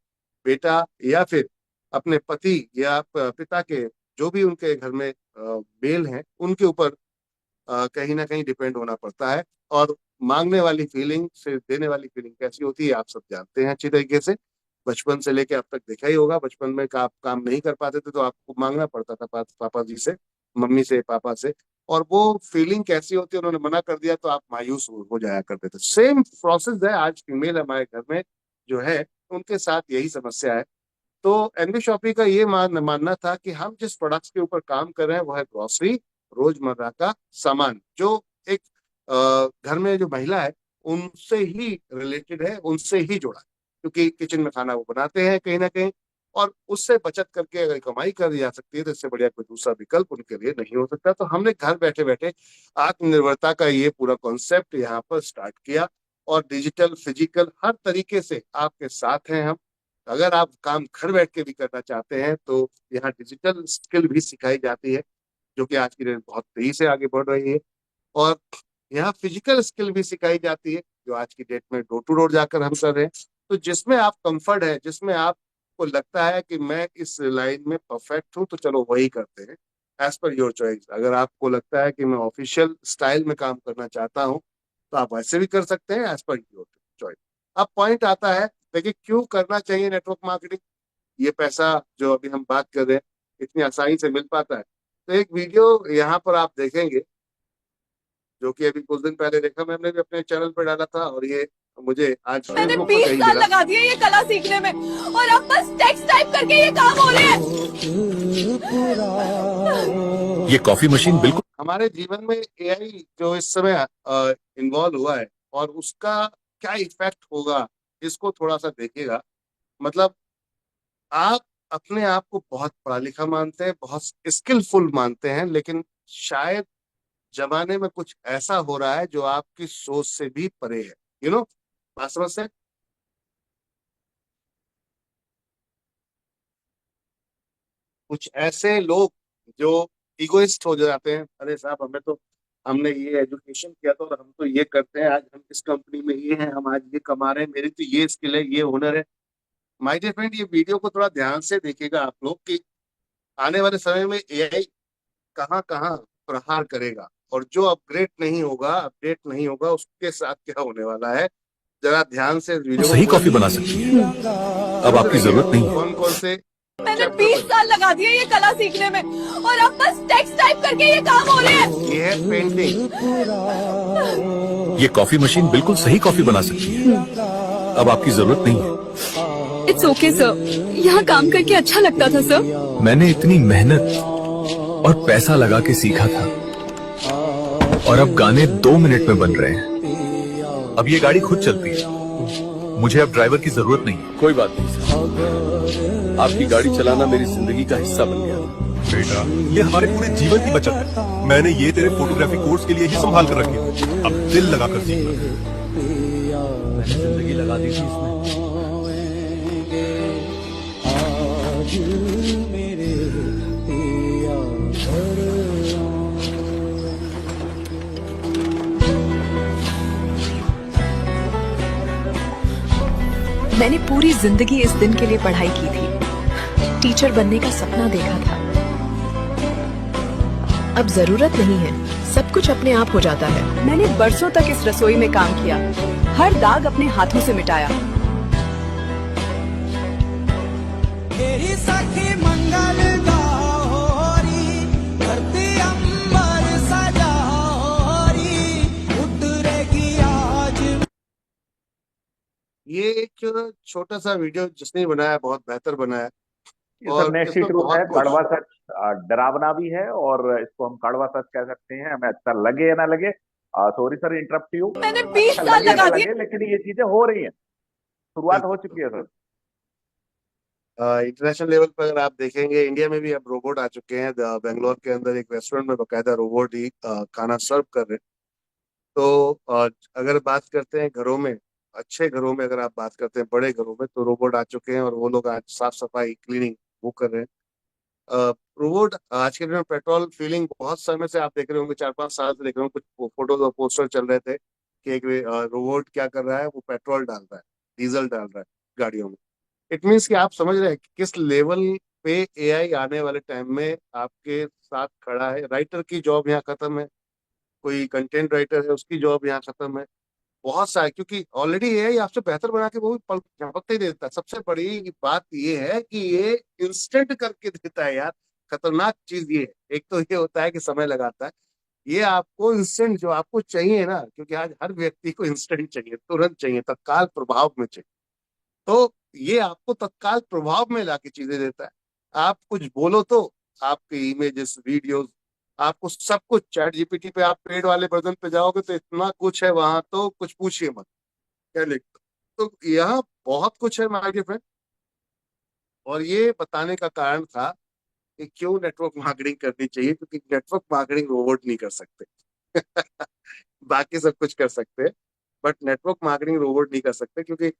बेटा या फिर अपने पति या पिता के जो भी उनके घर में मेल हैं उनके ऊपर कहीं ना कहीं डिपेंड होना पड़ता है। और मांगने वाली फीलिंग से देने वाली फीलिंग कैसी होती है आप सब जानते हैं अच्छी तरीके से। बचपन से लेके अब तक देखा ही होगा, बचपन में आप काम नहीं कर पाते थे तो आपको मांगना पड़ता था पापा जी से, मम्मी से, पापा से। और वो फीलिंग कैसी होती है, उन्होंने मना कर दिया तो आप मायूस हो जाया करते थे। सेम प्रोसेस है आज फीमेल हमारे घर में जो है उनके साथ यही समस्या है। तो एनबी शॉपी का ये मानना था कि हम जिस प्रोडक्ट्स के ऊपर काम कर रहे हैं वो है ग्रोसरी, रोजमर्रा का सामान, जो एक घर में जो महिला है उनसे ही रिलेटेड है, उनसे ही जुड़ा है। क्योंकि किचन में खाना वो बनाते हैं कहीं ना कहीं, और उससे बचत करके अगर कमाई करी जा सकती है तो इससे बढ़िया कोई दूसरा विकल्प उनके लिए नहीं हो सकता। तो हमने घर बैठे बैठे आत्मनिर्भरता का ये पूरा कॉन्सेप्ट यहाँ पर स्टार्ट किया, और डिजिटल फिजिकल हर तरीके से आपके साथ हैं हम। अगर आप काम घर बैठ के भी करना चाहते हैं तो यहाँ डिजिटल स्किल भी सिखाई जाती है, जो कि आज की डेट बहुत तेजी से आगे बढ़ रही है। और यहाँ फिजिकल स्किल भी सिखाई जाती है, जो आज की डेट में डोर टू डोर जाकर हम कर रहे हैं। तो जिसमें आप कंफर्ट है, जिसमें आपको लगता है कि मैं इस लाइन में परफेक्ट हूँ, तो चलो वही करते हैं, एज पर योर चॉइस। अगर आपको लगता है कि मैं ऑफिशियल स्टाइल में काम करना चाहता हूँ तो आप वैसे भी कर सकते हैं, एज पर योर चॉइस। अब पॉइंट आता है, देखिए क्यों करना चाहिए नेटवर्क मार्केटिंग। ये पैसा जो अभी हम बात कर रहे हैं इतनी आसानी से मिल पाता है। तो एक वीडियो यहाँ पर आप देखेंगे, जो कि अभी कुछ दिन पहले देखा, मैंने भी अपने चैनल पर डाला था, और ये मुझे आज मैंने फेसबुक पर 20 कहीं साल मिला। लगा दिए ये कला सीखने में, और अब बस टेक्स्ट टाइप करके ये काम हो रहे हैं। ये कॉफी मशीन बिल्कुल हमारे जीवन में एआई जो इस समय इन्वॉल्व हुआ है और उसका क्या इफेक्ट होगा, इसको थोड़ा सा देखिएगा। मतलब आप अपने आप को बहुत पढ़ा लिखा मानते हैं, बहुत स्किलफुल मानते हैं, लेकिन शायद जमाने में कुछ ऐसा हो रहा है जो आपकी सोच से भी परे है। बात समझ से? कुछ ऐसे लोग जो इगोइस्ट हो जाते हैं, अरे साहब हमने ये एजुकेशन किया था और हम तो ये करते हैं, आज हम इस कंपनी में ये हैं, हम आज ये कमा रहे हैं, मेरी तो ये स्किल है, ये हुनर है। माय डियर फ्रेंड, ये वीडियो को थोड़ा ध्यान से देखिएगा आप लोग, कि आने वाले समय में एआई कहाँ कहाँ प्रहार करेगा, और जो अपडेट नहीं होगा उसके साथ क्या होने वाला है। जरा ध्यान से वीडियो सही कॉफी बना सकती है। अब आपकी जरूरत नहीं है। कौन कौन से मैंने 20 साल लगा दिए ये कला सीखने में, और अब बस टेक्स्ट टाइप करके ये काम हो रहे हैं। ये है पेंटिंग। ये कॉफी मशीन बिल्कुल सही कॉफी बना सकती है। अब आपकी जरूरत नहीं है। इट्स ओके सर, यहाँ काम करके अच्छा लगता था सर। मैंने इतनी मेहनत और पैसा लगा के सीखा था, और अब गाने 2 मिनट में बन रहे हैं। अब ये गाड़ी खुद चलती है, मुझे अब ड्राइवर की जरूरत नहीं। कोई बात नहीं सर, आपकी गाड़ी चलाना मेरी जिंदगी का हिस्सा बन गया। बेटा, ये हमारे पूरे जीवन की बचत है। मैंने ये तेरे फोटोग्राफी कोर्स के लिए ही संभाल कर रखी है। अब दिल लगा कर सीखना। मैंने जिंदगी लगा दी थी इसमें। मैंने पूरी जिंदगी इस दिन के लिए पढ़ाई की थी, टीचर बनने का सपना देखा था। अब जरूरत नहीं है, सब कुछ अपने आप हो जाता है। मैंने बरसों तक इस रसोई में काम किया, हर दाग अपने हाथों से मिटाया। ये एक छोटा सा वीडियो जिसने बनाया बहुत बेहतर बनाया। सर नेक्स्ट इशू है कड़वा सच, डरावना भी है, और इसको हम कड़वा सच कह सकते हैं। हमें अच्छा लगे या ना लगे, सॉरी सर इंटरप्ट यू, मैंने 20 साल लगा दिए, लेकिन ये चीजें हो रही हैं, शुरुआत हो चुकी है सर। इंटरनेशनल लेवल पर अगर आप देखेंगे, इंडिया में भी अब रोबोट आ चुके हैं। बेंगलोर के अंदर एक रेस्टोरेंट में बकायदा रोबोट ही खाना सर्व कर रहे हैं। तो अगर बात करते हैं घरों में, अच्छे घरों में अगर आप बात करते हैं, बड़े घरों में, तो रोबोट आ चुके हैं, और वो लोग आज साफ सफाई क्लीनिंग वो कर रहे हैं। रोबोट आज के दिन में पेट्रोल फीलिंग बहुत समय से आप देख रहे होंगे, 4-5 साल से देख रहे होंगे, कुछ फोटोज और पोस्टर चल रहे थे कि एक रोबोट क्या कर रहा है, वो पेट्रोल डाल रहा है, डीजल डाल रहा है गाड़ियों में। इट मीन्स कि आप समझ रहे हैं कि किस लेवल पे एआई आने वाले टाइम में आपके साथ खड़ा है। राइटर की जॉब यहाँ खत्म है, कोई कंटेंट राइटर है उसकी जॉब यहाँ खत्म है, बहुत सारे, क्योंकि ऑलरेडी एआई आपसे बेहतर बना के वो भी झपकते ही देता है। सबसे बड़ी बात ये है कि ये इंस्टेंट करके देता है यार। खतरनाक चीज ये है, एक तो ये होता है कि समय लगाता है, ये आपको इंस्टेंट जो आपको चाहिए ना, क्योंकि आज हर व्यक्ति को इंस्टेंट चाहिए, तुरंत चाहिए, तत्काल प्रभाव में चाहिए। तो ये आपको तत्काल प्रभाव में लाके चीजें देता है। आप कुछ बोलो तो आपके इमेजेस, वीडियोस, आपको सब कुछ, चैट जीपीटी पे आप पेड वाले वर्जन पे जाओगे तो इतना कुछ है वहां, तो कुछ पूछिए मत, क्या लिखता तो यहाँ बहुत कुछ है माय डियर फ्रेंड, और ये बताने का कारण था कि क्यों नेटवर्क मार्केटिंग करनी चाहिए, क्योंकि नेटवर्क मार्केटिंग रोबोट नहीं कर सकते। बाकी सब कुछ कर सकते हैं, बट नेटवर्क मार्केटिंग रोबोट नहीं कर सकते, क्योंकि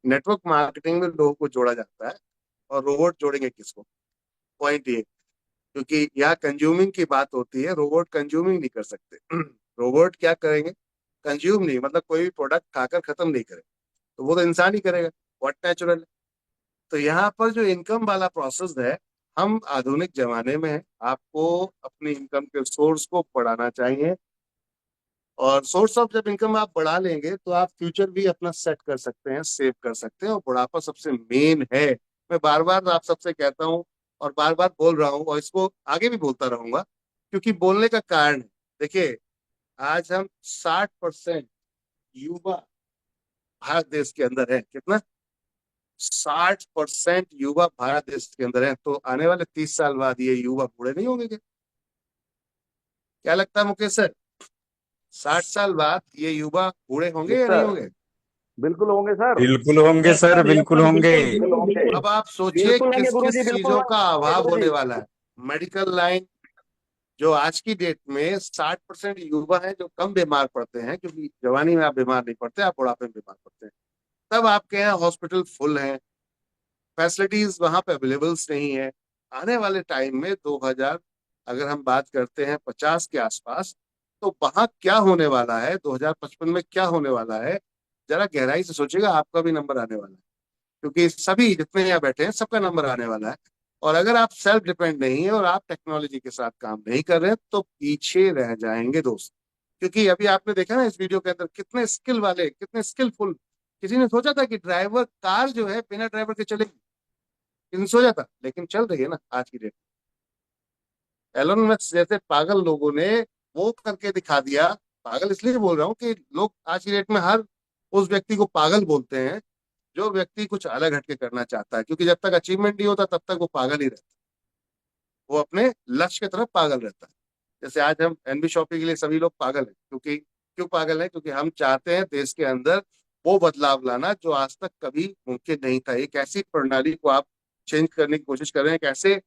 नेटवर्क मार्केटिंग में लोगों को जोड़ा जाता है और रोबोट जोड़ेंगे किसको? पॉइंट ये, क्योंकि यहाँ कंज्यूमिंग की बात होती है, रोबोट कंज्यूमिंग नहीं कर सकते। रोबोट क्या करेंगे? कंज्यूम नहीं, मतलब कोई भी प्रोडक्ट खाकर खत्म नहीं करे, तो वो तो इंसान ही करेगा, व्हाट नेचुरल है। तो यहाँ पर जो इनकम वाला प्रोसेस है, हम आधुनिक जमाने में हैं, आपको अपनी इनकम के सोर्स को बढ़ाना चाहिए, और सोर्स ऑफ जब इनकम आप बढ़ा लेंगे तो आप फ्यूचर भी अपना सेट कर सकते हैं, सेव कर सकते हैं, और बुढ़ापा सबसे मेन है। मैं बार बार आप सबसे कहता हूँ और बार बार बोल रहा हूँ, और इसको आगे भी बोलता रहूंगा, क्योंकि बोलने का कारण है। देखिए, आज हम 60% युवा भारत देश के अंदर है। कितना? 60% युवा भारत देश के अंदर है। तो आने वाले 30 साल बाद ये युवा बूढ़े नहीं होंगे क्या? क्या लगता है मुकेश सर? 60 साल बाद ये युवा बूढ़े होंगे या नहीं होंगे? बिल्कुल होंगे सर, बिल्कुल होंगे सर, बिल्कुल होंगे। अब आप सोचिए बिल्कुल होंगे किस गुरुजी, किस बिल्कुल चीजों का होंगे अभाव होने गुरुजी। वाला है। मेडिकल लाइन, जो आज की डेट में 60% युवा है जो कम बीमार पड़ते हैं, क्योंकि जवानी में आप बीमार नहीं पड़ते, आप बुढ़ापे में बीमार पड़ते हैं। तब आपके यहाँ हॉस्पिटल फुल हैं, फैसिलिटीज वहां पे अवेलेबल्स नहीं है। आने वाले टाइम में 2000, अगर हम बात करते हैं 50 के आसपास, तो वहां क्या होने वाला है, 2055 में क्या होने वाला है, जरा गहराई से सोचिएगा। आपका भी नंबर आने वाला है, क्योंकि सभी जितने यहाँ बैठे हैं सबका नंबर आने वाला है। और अगर आप सेल्फ डिपेंड नहीं है और आप टेक्नोलॉजी के साथ काम नहीं कर रहे हैं, तो पीछे रह जाएंगे दोस्त। क्योंकि अभी आपने देखा ना इस वीडियो के अंदर, कितने स्किल वाले, कितने स्किलफुल। किसी ने सोचा था कि ड्राइवर कार जो है बिना ड्राइवर के चलेगी? किसी ने सोचा था? लेकिन चल रही है ना आज की डेट। एलन मस्क जैसे पागल लोगों ने वो करके दिखा दिया। पागल इसलिए बोल रहा हूँ कि लोग आज की डेट में हर उस व्यक्ति को पागल बोलते हैं जो व्यक्ति कुछ अलग हटके करना चाहता है, क्योंकि जब तक अचीवमेंट नहीं होता तब तक वो पागल ही रहता है, वो अपने लक्ष्य की तरफ पागल रहता है। जैसे आज हम एनबी शॉपिंग के लिए सभी लोग पागल हैं, क्योंकि क्यों पागल है? क्योंकि हम चाहते हैं देश के अंदर वो बदलाव लाना जो आज तक कभी मुमकिन नहीं था। एक ऐसी प्रणाली को आप चेंज करने की कोशिश कर रहे हैं, एक ऐसे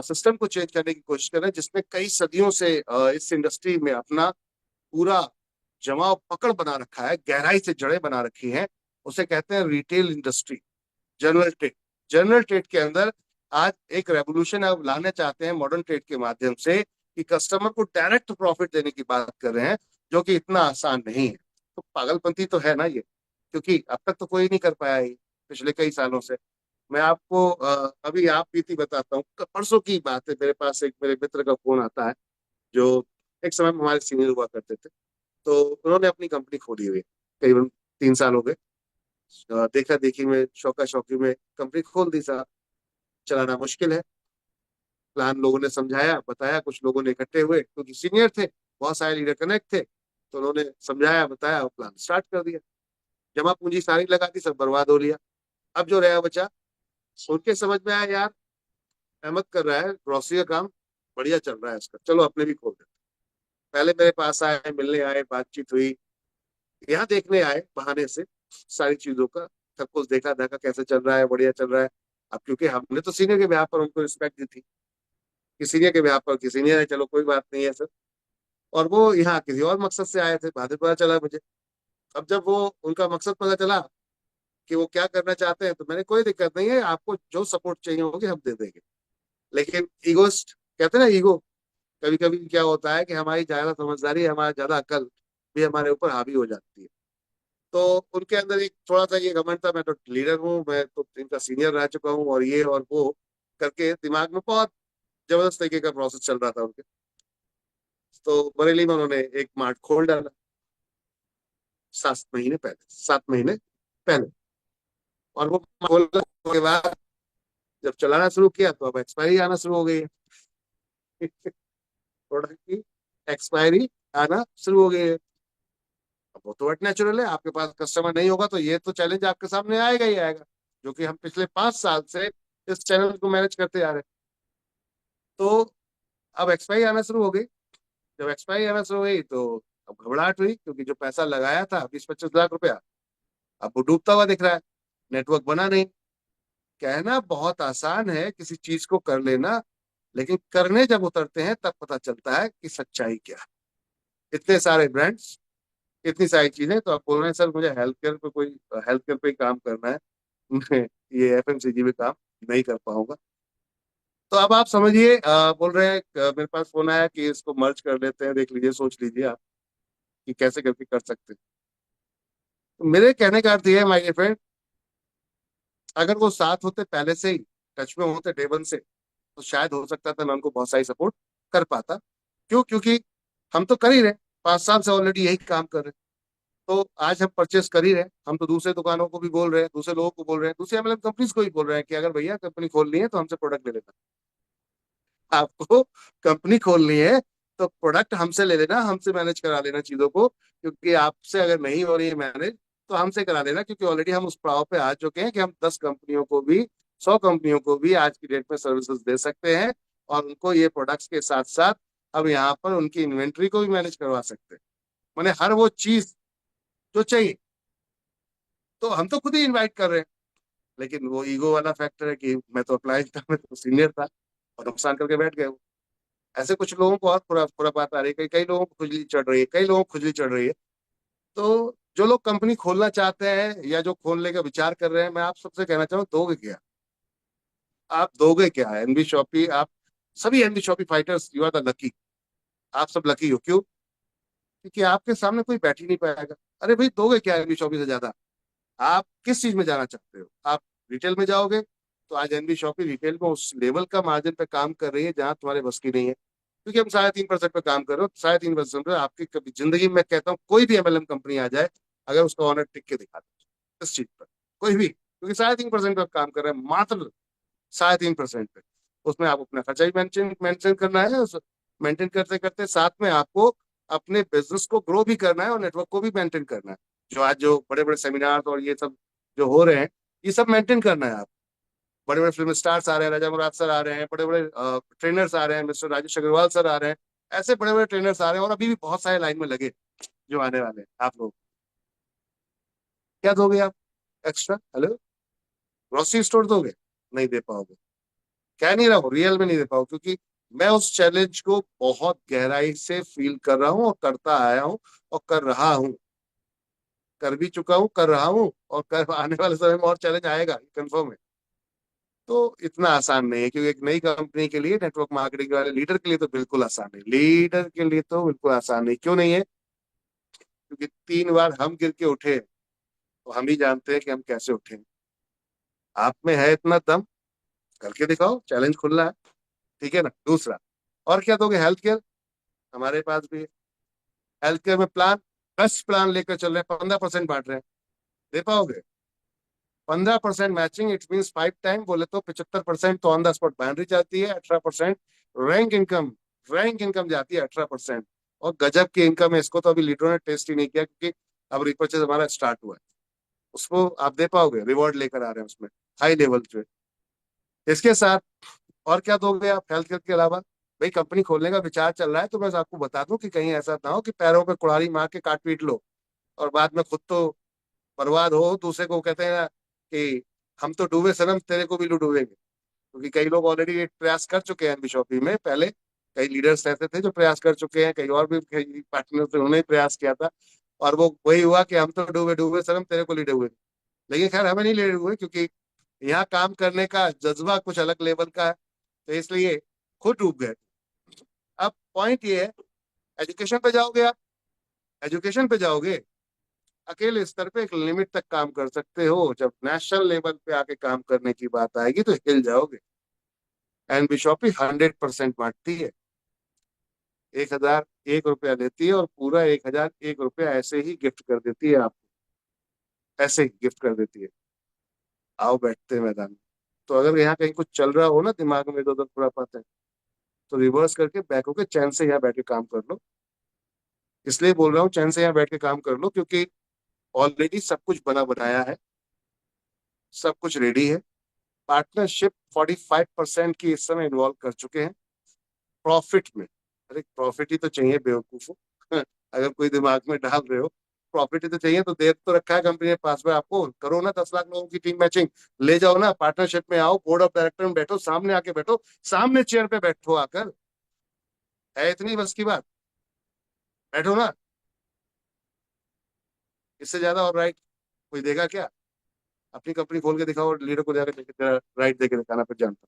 सिस्टम को चेंज करने की कोशिश कर रहे हैं जिसने कई सदियों से इस इंडस्ट्री में अपना पूरा जमाव पकड़ बना रखा है, गहराई से जड़ें बना रखी हैं। उसे कहते हैं retail industry, general trade. General trade के अंदर आज एक रेवोल्यूशन आप लाना चाहते हैं मॉडर्न ट्रेड के माध्यम से, कि कस्टमर को डायरेक्ट प्रॉफिट देने की बात कर रहे हैं, जो कि इतना आसान नहीं है। तो पागलपंती तो है ना ये, क्योंकि अब तक तो कोई नहीं कर पाया ये पिछले कई सालों से। मैं आपको अभी आप बीती बताता हूँ। परसों की बात है, मेरे पास एक मेरे मित्र का फोन आता है, जो एक समय में हमारे सीनियर हुआ करते थे। तो उन्होंने अपनी कंपनी खोली हुई है, करीबन 3 साल हो गए। देखा देखी में, शौका शौकी में कंपनी खोल दी साहब। चलाना मुश्किल है। प्लान लोगों ने समझाया, बताया, कुछ लोगों ने इकट्ठे हुए, क्योंकि सीनियर थे, बहुत सारे लीडर कनेक्ट थे, तो उन्होंने समझाया, बताया और प्लान स्टार्ट कर दिया। जमा पूंजी सारी लगा दी, सब बर्बाद हो लिया। अब जो रहा बचा, उनके समझ में आया यार अहमद कर रहा है ग्रोसरी का काम, बढ़िया चल रहा है इसका, चलो अपने भी खोल देते। पहले मेरे पास आए, मिलने आए, बातचीत हुई, यहाँ देखने आए बहाने से सारी चीजों का, सब कुछ देखा देखा कैसे चल रहा है, बढ़िया चल रहा है। अब क्योंकि हमने तो सीनियर के ब्याह पर उनको रिस्पेक्ट दी थी कि सीनियर के ब्याह पर कि सीनियर है, चलो कोई बात नहीं है सर। और वो यहाँ किसी और मकसद से आए थे, बाद में पता चला मुझे। अब जब वो उनका मकसद पता चला कि वो क्या करना चाहते हैं, तो मैंने कोई दिक्कत नहीं है, आपको जो सपोर्ट चाहिए होगी हम दे देंगे। लेकिन ईगोस्ट कहते हैं ना, ईगो, कभी कभी क्या होता है कि हमारी ज्यादा समझदारी, हमारा ज्यादा अकल भी हमारे ऊपर हावी हो जाती है। तो उनके अंदर एक थोड़ा सा ये घमंड था, मैं तो लीडर हूँ, मैं तो इनका सीनियर रह चुका हूँ, और ये और वो करके दिमाग में बहुत जबरदस्त तरीके का प्रोसेस चल रहा था उनके। तो बरेली में उन्होंने एक मार्ट खोल डाला 7 महीने पहले। और वो खोलने के बाद जब चलाना शुरू किया तो अब एक्सपायरी आना शुरू हो गई है। प्रोडक्ट की एक्सपायरी आना शुरू हो गई है। अब वो तो नेचुरल है, आपके पास कस्टमर नहीं होगा तो ये तो चैलेंज आपके सामने आएगा ही आएगा, जो कि हम पिछले 5 साल से इस चैनल को मैनेज करते आ रहे हैं। तो अब एक्सपायरी आना शुरू हो गई। जब एक्सपायरी आना शुरू हुई तो अब घबराहट हुई, क्योंकि जो पैसा लगाया था 20-25 लाख रुपया, अब वो डूबता हुआ दिख रहा है, नेटवर्क बना नहीं। कहना बहुत आसान है किसी चीज को कर लेना, लेकिन करने जब उतरते हैं तब पता चलता है कि सच्चाई क्या है। इतने सारे ब्रांड्स, इतनी सारी चीजें, तो आप बोल रहे हैं सर मुझे हेल्थ केयर पे ही काम करना है, मैं ये एफएमसीजी में काम नहीं कर पाऊंगा। तो अब आप समझिए, बोल रहे हैं मेरे पास फोन आया कि इसको मर्ज कर लेते हैं, देख लीजिए, सोच लीजिए आप कि कैसे करके कर सकते हैं। तो मेरे कहने का अर्थ ये है माय डियर फ्रेंड, अगर वो साथ होते पहले से ही, टच में होते डे वन से, तो शायद हो सकता था मैं उनको बहुत सारी सपोर्ट कर पाता। क्यों? क्योंकि हम तो कर ही रहे, 5 साल से ऑलरेडी यही काम कर रहे हैं। तो आज हम परचेस कर ही रहे हैं, हम तो दूसरे दुकानों को भी बोल रहे हैं, दूसरे लोगों को बोल रहे हैं, दूसरे मतलब कंपनीज को भी बोल रहे हैं कि अगर भैया कंपनी खोलनी है तो हमसे प्रोडक्ट ले लेना। आपको कंपनी खोलनी है तो प्रोडक्ट हमसे ले लेना, हमसे मैनेज करा लेना चीजों को, क्योंकि आपसे अगर नहीं हो रही है मैनेज तो हमसे करा लेना, क्योंकि ऑलरेडी हम उस पड़ाव पे आ चुके हैं कि हम 10 कंपनियों को भी, 100 कंपनियों को भी आज की डेट में सर्विसेज दे सकते हैं, और उनको ये प्रोडक्ट्स के साथ साथ अब यहाँ पर उनकी इन्वेंट्री को भी मैनेज करवा सकते हैं, मैंने हर वो चीज जो चाहिए। तो हम तो खुद ही इन्वाइट कर रहे हैं, लेकिन वो ईगो वाला फैक्टर है कि मैं तो अप्लाई था, मैं तो सीनियर था, और नुकसान करके बैठ गए। ऐसे कुछ लोगों को और खुरापात आ रही है, कई लोगों को खुजली चढ़ रही है, कई लोगों को खुजली चढ़ रही है। तो जो लोग कंपनी खोलना चाहते हैं या जो खोलने का विचार कर रहे हैं, मैं आप सबसे कहना चाहूँ, दोगे क्या? आप दोगे क्या? एनबी शॉपी, आप सभी NB shoppe fighters, you are the lucky. आप सब लकी हो। क्यों? क्योंकि आपके सामने कोई बैठ ही नहीं पाएगा। अरे भाई, दोगे क्या एनबी शॉपी से ज्यादा? आप किस चीज में जाना चाहते हो? आप रिटेल में जाओगे तो आज एनबी शॉपी रिटेल में उस लेवल का मार्जिन पे काम कर रही है जहां तुम्हारे बस की नहीं है, क्योंकि हम 3.5% पे काम कर रहे हो। 3.5% पे आपकी कभी जिंदगी में, कहता हूँ, कोई भी एमएलएम कंपनी आ जाए, अगर उसका ऑनर टिक के दिखा दे इस चीज पर, कोई भी, क्योंकि 3.5% पे आप काम कर रहे हैं, मात्र 3.5% पे। उसमें आप अपना खर्चा ही मेंटेन करना है, उस मेंटेन करते करते साथ में आपको अपने बिजनेस को ग्रो भी करना है और नेटवर्क को भी मेंटेन करना है। जो आज जो बड़े बड़े सेमिनार और ये सब जो हो रहे हैं, ये सब मेंटेन करना है आप। बड़े बड़े फिल्म स्टार्स आ रहे हैं, राजा मुराद सर आ रहे हैं, बड़े बड़े ट्रेनर्स आ रहे हैं, मिस्टर राजेश अग्रवाल सर आ रहे हैं, ऐसे बड़े बड़े ट्रेनर्स आ रहे हैं, और अभी भी बहुत सारे लाइन में लगे जो आने वाले हैं। आप लोग क्या दोगे? आप एक्स्ट्रा, हेलो, ग्रोसरी स्टोर दोगे? नहीं दे पाओगे। कह नहीं रहा हूँ, रियल में नहीं दे पाओगे, क्योंकि मैं उस चैलेंज को बहुत गहराई से फील कर रहा हूँ और करता आया हूँ और कर रहा हूँ, कर भी चुका हूँ, कर रहा हूँ, और कर आने वाले समय में और चैलेंज आएगा, कंफर्म है। तो इतना आसान नहीं है, क्योंकि एक नई कंपनी के लिए, नेटवर्क मार्केटिंग वाले लीडर के लिए तो बिल्कुल आसान नहीं, लीडर के लिए तो बिल्कुल आसान नहीं। क्यों नहीं है? क्योंकि 3 बार हम गिर के उठे, तो हम ही जानते हैं कि हम कैसे उठे। आप में है इतना दम, करके दिखाओ, चैलेंज खुला है, ठीक है ना? दूसरा, और क्या दोगे? हेल्थ केयर हमारे पास भी है। हेल्थ केयर में प्लान, 10 प्लान लेकर चल रहे हैं, 15% बांट रहे हैं, दे पाओगे? 15% मैचिंग, इट मीन 5 टाइम, बोले तो 75% तो ऑन द स्पॉट बैनरी जाती है, 18% रैंक इनकम जाती है, 18%। और गजब की इनकम है, इसको तो अभी लीडरों ने टेस्ट ही नहीं किया, क्योंकि अब रिपर्चेज हमारा स्टार्ट हुआ है। उसको आप दे पाओगे? रिवॉर्ड लेकर आ रहे हैं उसमें, हाई लेवल पे। इसके साथ और क्या दोगे आप हेल्थ केयर के अलावा? भाई, कंपनी खोलने का विचार चल रहा है, तो मैं आपको बता दूं कि कहीं ऐसा ना हो कि पैरों पे कुल्हाड़ी मार के काट पीट लो, और बाद में खुद तो बर्बाद हो, दूसरे को कहते हैं ना कि हम तो डूबे सनम, तेरे को भी डूबेंगे। क्योंकि कई लोग ऑलरेडी प्रयास कर चुके हैं बिशॉपी में, पहले कई लीडर्स ऐसे थे जो प्रयास कर चुके हैं, कई और भी कई पार्टनर थे, उन्होंने प्रयास किया था, और वो वही हुआ कि हम तो डूबे डूबे सनम, तेरे को लीडे हुए। लेकिन खैर, हमें नहीं लीडे हुए, क्योंकि यहाँ काम करने का जज्बा कुछ अलग लेवल का है, तो इसलिए खुद डूब गए। अब पॉइंट ये है, एजुकेशन पे जाओगे आप, एजुकेशन पे जाओगे, अकेले स्तर पे एक लिमिट तक काम कर सकते हो, जब नेशनल लेवल पे आके काम करने की बात आएगी तो हिल जाओगे। एंड बिशॉपी 100% बांटती है, 1001 रुपया लेती है, और पूरा 1001 रुपया ऐसे ही गिफ्ट कर देती है आपको, ऐसे ही गिफ्ट कर देती है। आओ बैठते हैं मैदान में। तो अगर यहाँ कहीं कुछ चल रहा हो ना, दिमाग में इधर उधर पूरा पाता है, तो रिवर्स करके बैक होके चैन से यहाँ बैठ के काम कर लो। इसलिए बोल रहा हूँ, चैन से यहाँ बैठ के काम कर लो, क्योंकि ऑलरेडी सब कुछ बना बनाया है, सब कुछ रेडी है। पार्टनरशिप 45% की इस समय इन्वॉल्व कर चुके हैं प्रॉफिट में। अरे प्रॉफिट ही तो चाहिए बेवकूफों, अगर कोई दिमाग में डाल रहे हो प्रॉफिट तो चाहिए, तो देर तो रखा है कंपनी के पास में, आपको करो ना 10 लाख लोगों की टीम मैचिंग, ले जाओ ना, पार्टनरशिप में आओ, बोर्ड ऑफ डायरेक्टर में बैठो, सामने आके बैठो, सामने चेयर पे बैठो, आकर है इतनी बस की बात, बैठो ना। इससे ज्यादा और राइट कोई देगा क्या? अपनी कंपनी खोल के दिखाओ और लीडर को जाकर राइट देके दिखाना, फिर जानता।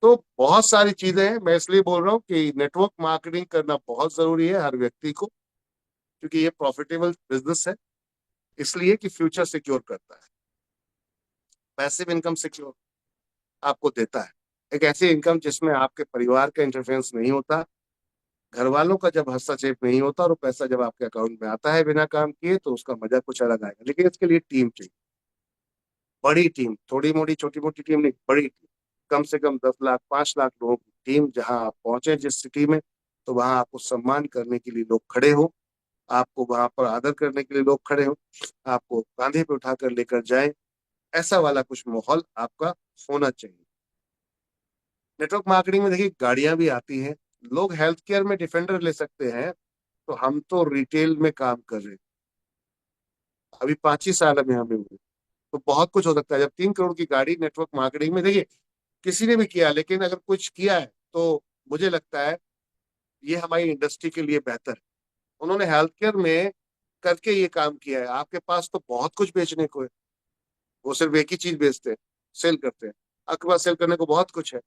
तो बहुत सारी चीजें हैं, मैं इसलिए बोल रहा हूँ कि नेटवर्क मार्केटिंग करना बहुत जरूरी है हर व्यक्ति को, क्योंकि ये प्रॉफिटेबल बिजनेस है, इसलिए कि फ्यूचर सिक्योर करता है, पैसिव इनकम सिक्योर आपको देता है, एक ऐसी इनकम जिसमें आपके परिवार का इंटरफेरेंस नहीं होता, घर वालों का जब हस्तक्षेप नहीं होता, और वो पैसा जब आपके अकाउंट में आता है बिना काम किए, तो उसका मजा कुछ अलग आएगा। लेकिन इसके लिए टीम चाहिए, बड़ी टीम, थोड़ी मोटी छोटी मोटी टीम नहीं, बड़ी टीम, कम से कम 10 लाख 5 लाख लोगों की टीम। जहां आप पहुंचे जिस सिटी में, तो वहां आपको सम्मान करने के लिए लोग खड़े हो, आपको वहां पर आदर करने के लिए लोग खड़े हो, आपको कांधे पे उठाकर लेकर जाए, ऐसा वाला कुछ माहौल आपका होना चाहिए। नेटवर्क मार्केटिंग में देखिए गाड़ियां भी आती हैं, लोग हेल्थ केयर में डिफेंडर ले सकते हैं, तो हम तो रिटेल में काम कर रहे हैं, अभी 5 ही साल में हमें हुए, तो बहुत कुछ हो सकता है। जब 3 करोड़ की गाड़ी नेटवर्क मार्केटिंग में, देखिए किसी ने भी किया, लेकिन अगर कुछ किया है तो मुझे लगता है ये हमारी इंडस्ट्री के लिए बेहतर है। उन्होंने हेल्थ केयर में करके ये काम किया है। आपके पास तो बहुत कुछ बेचने को है, वो सिर्फ एक ही चीज बेचते हैं, सेल करते हैं, आपके पास सेल करने को बहुत कुछ है।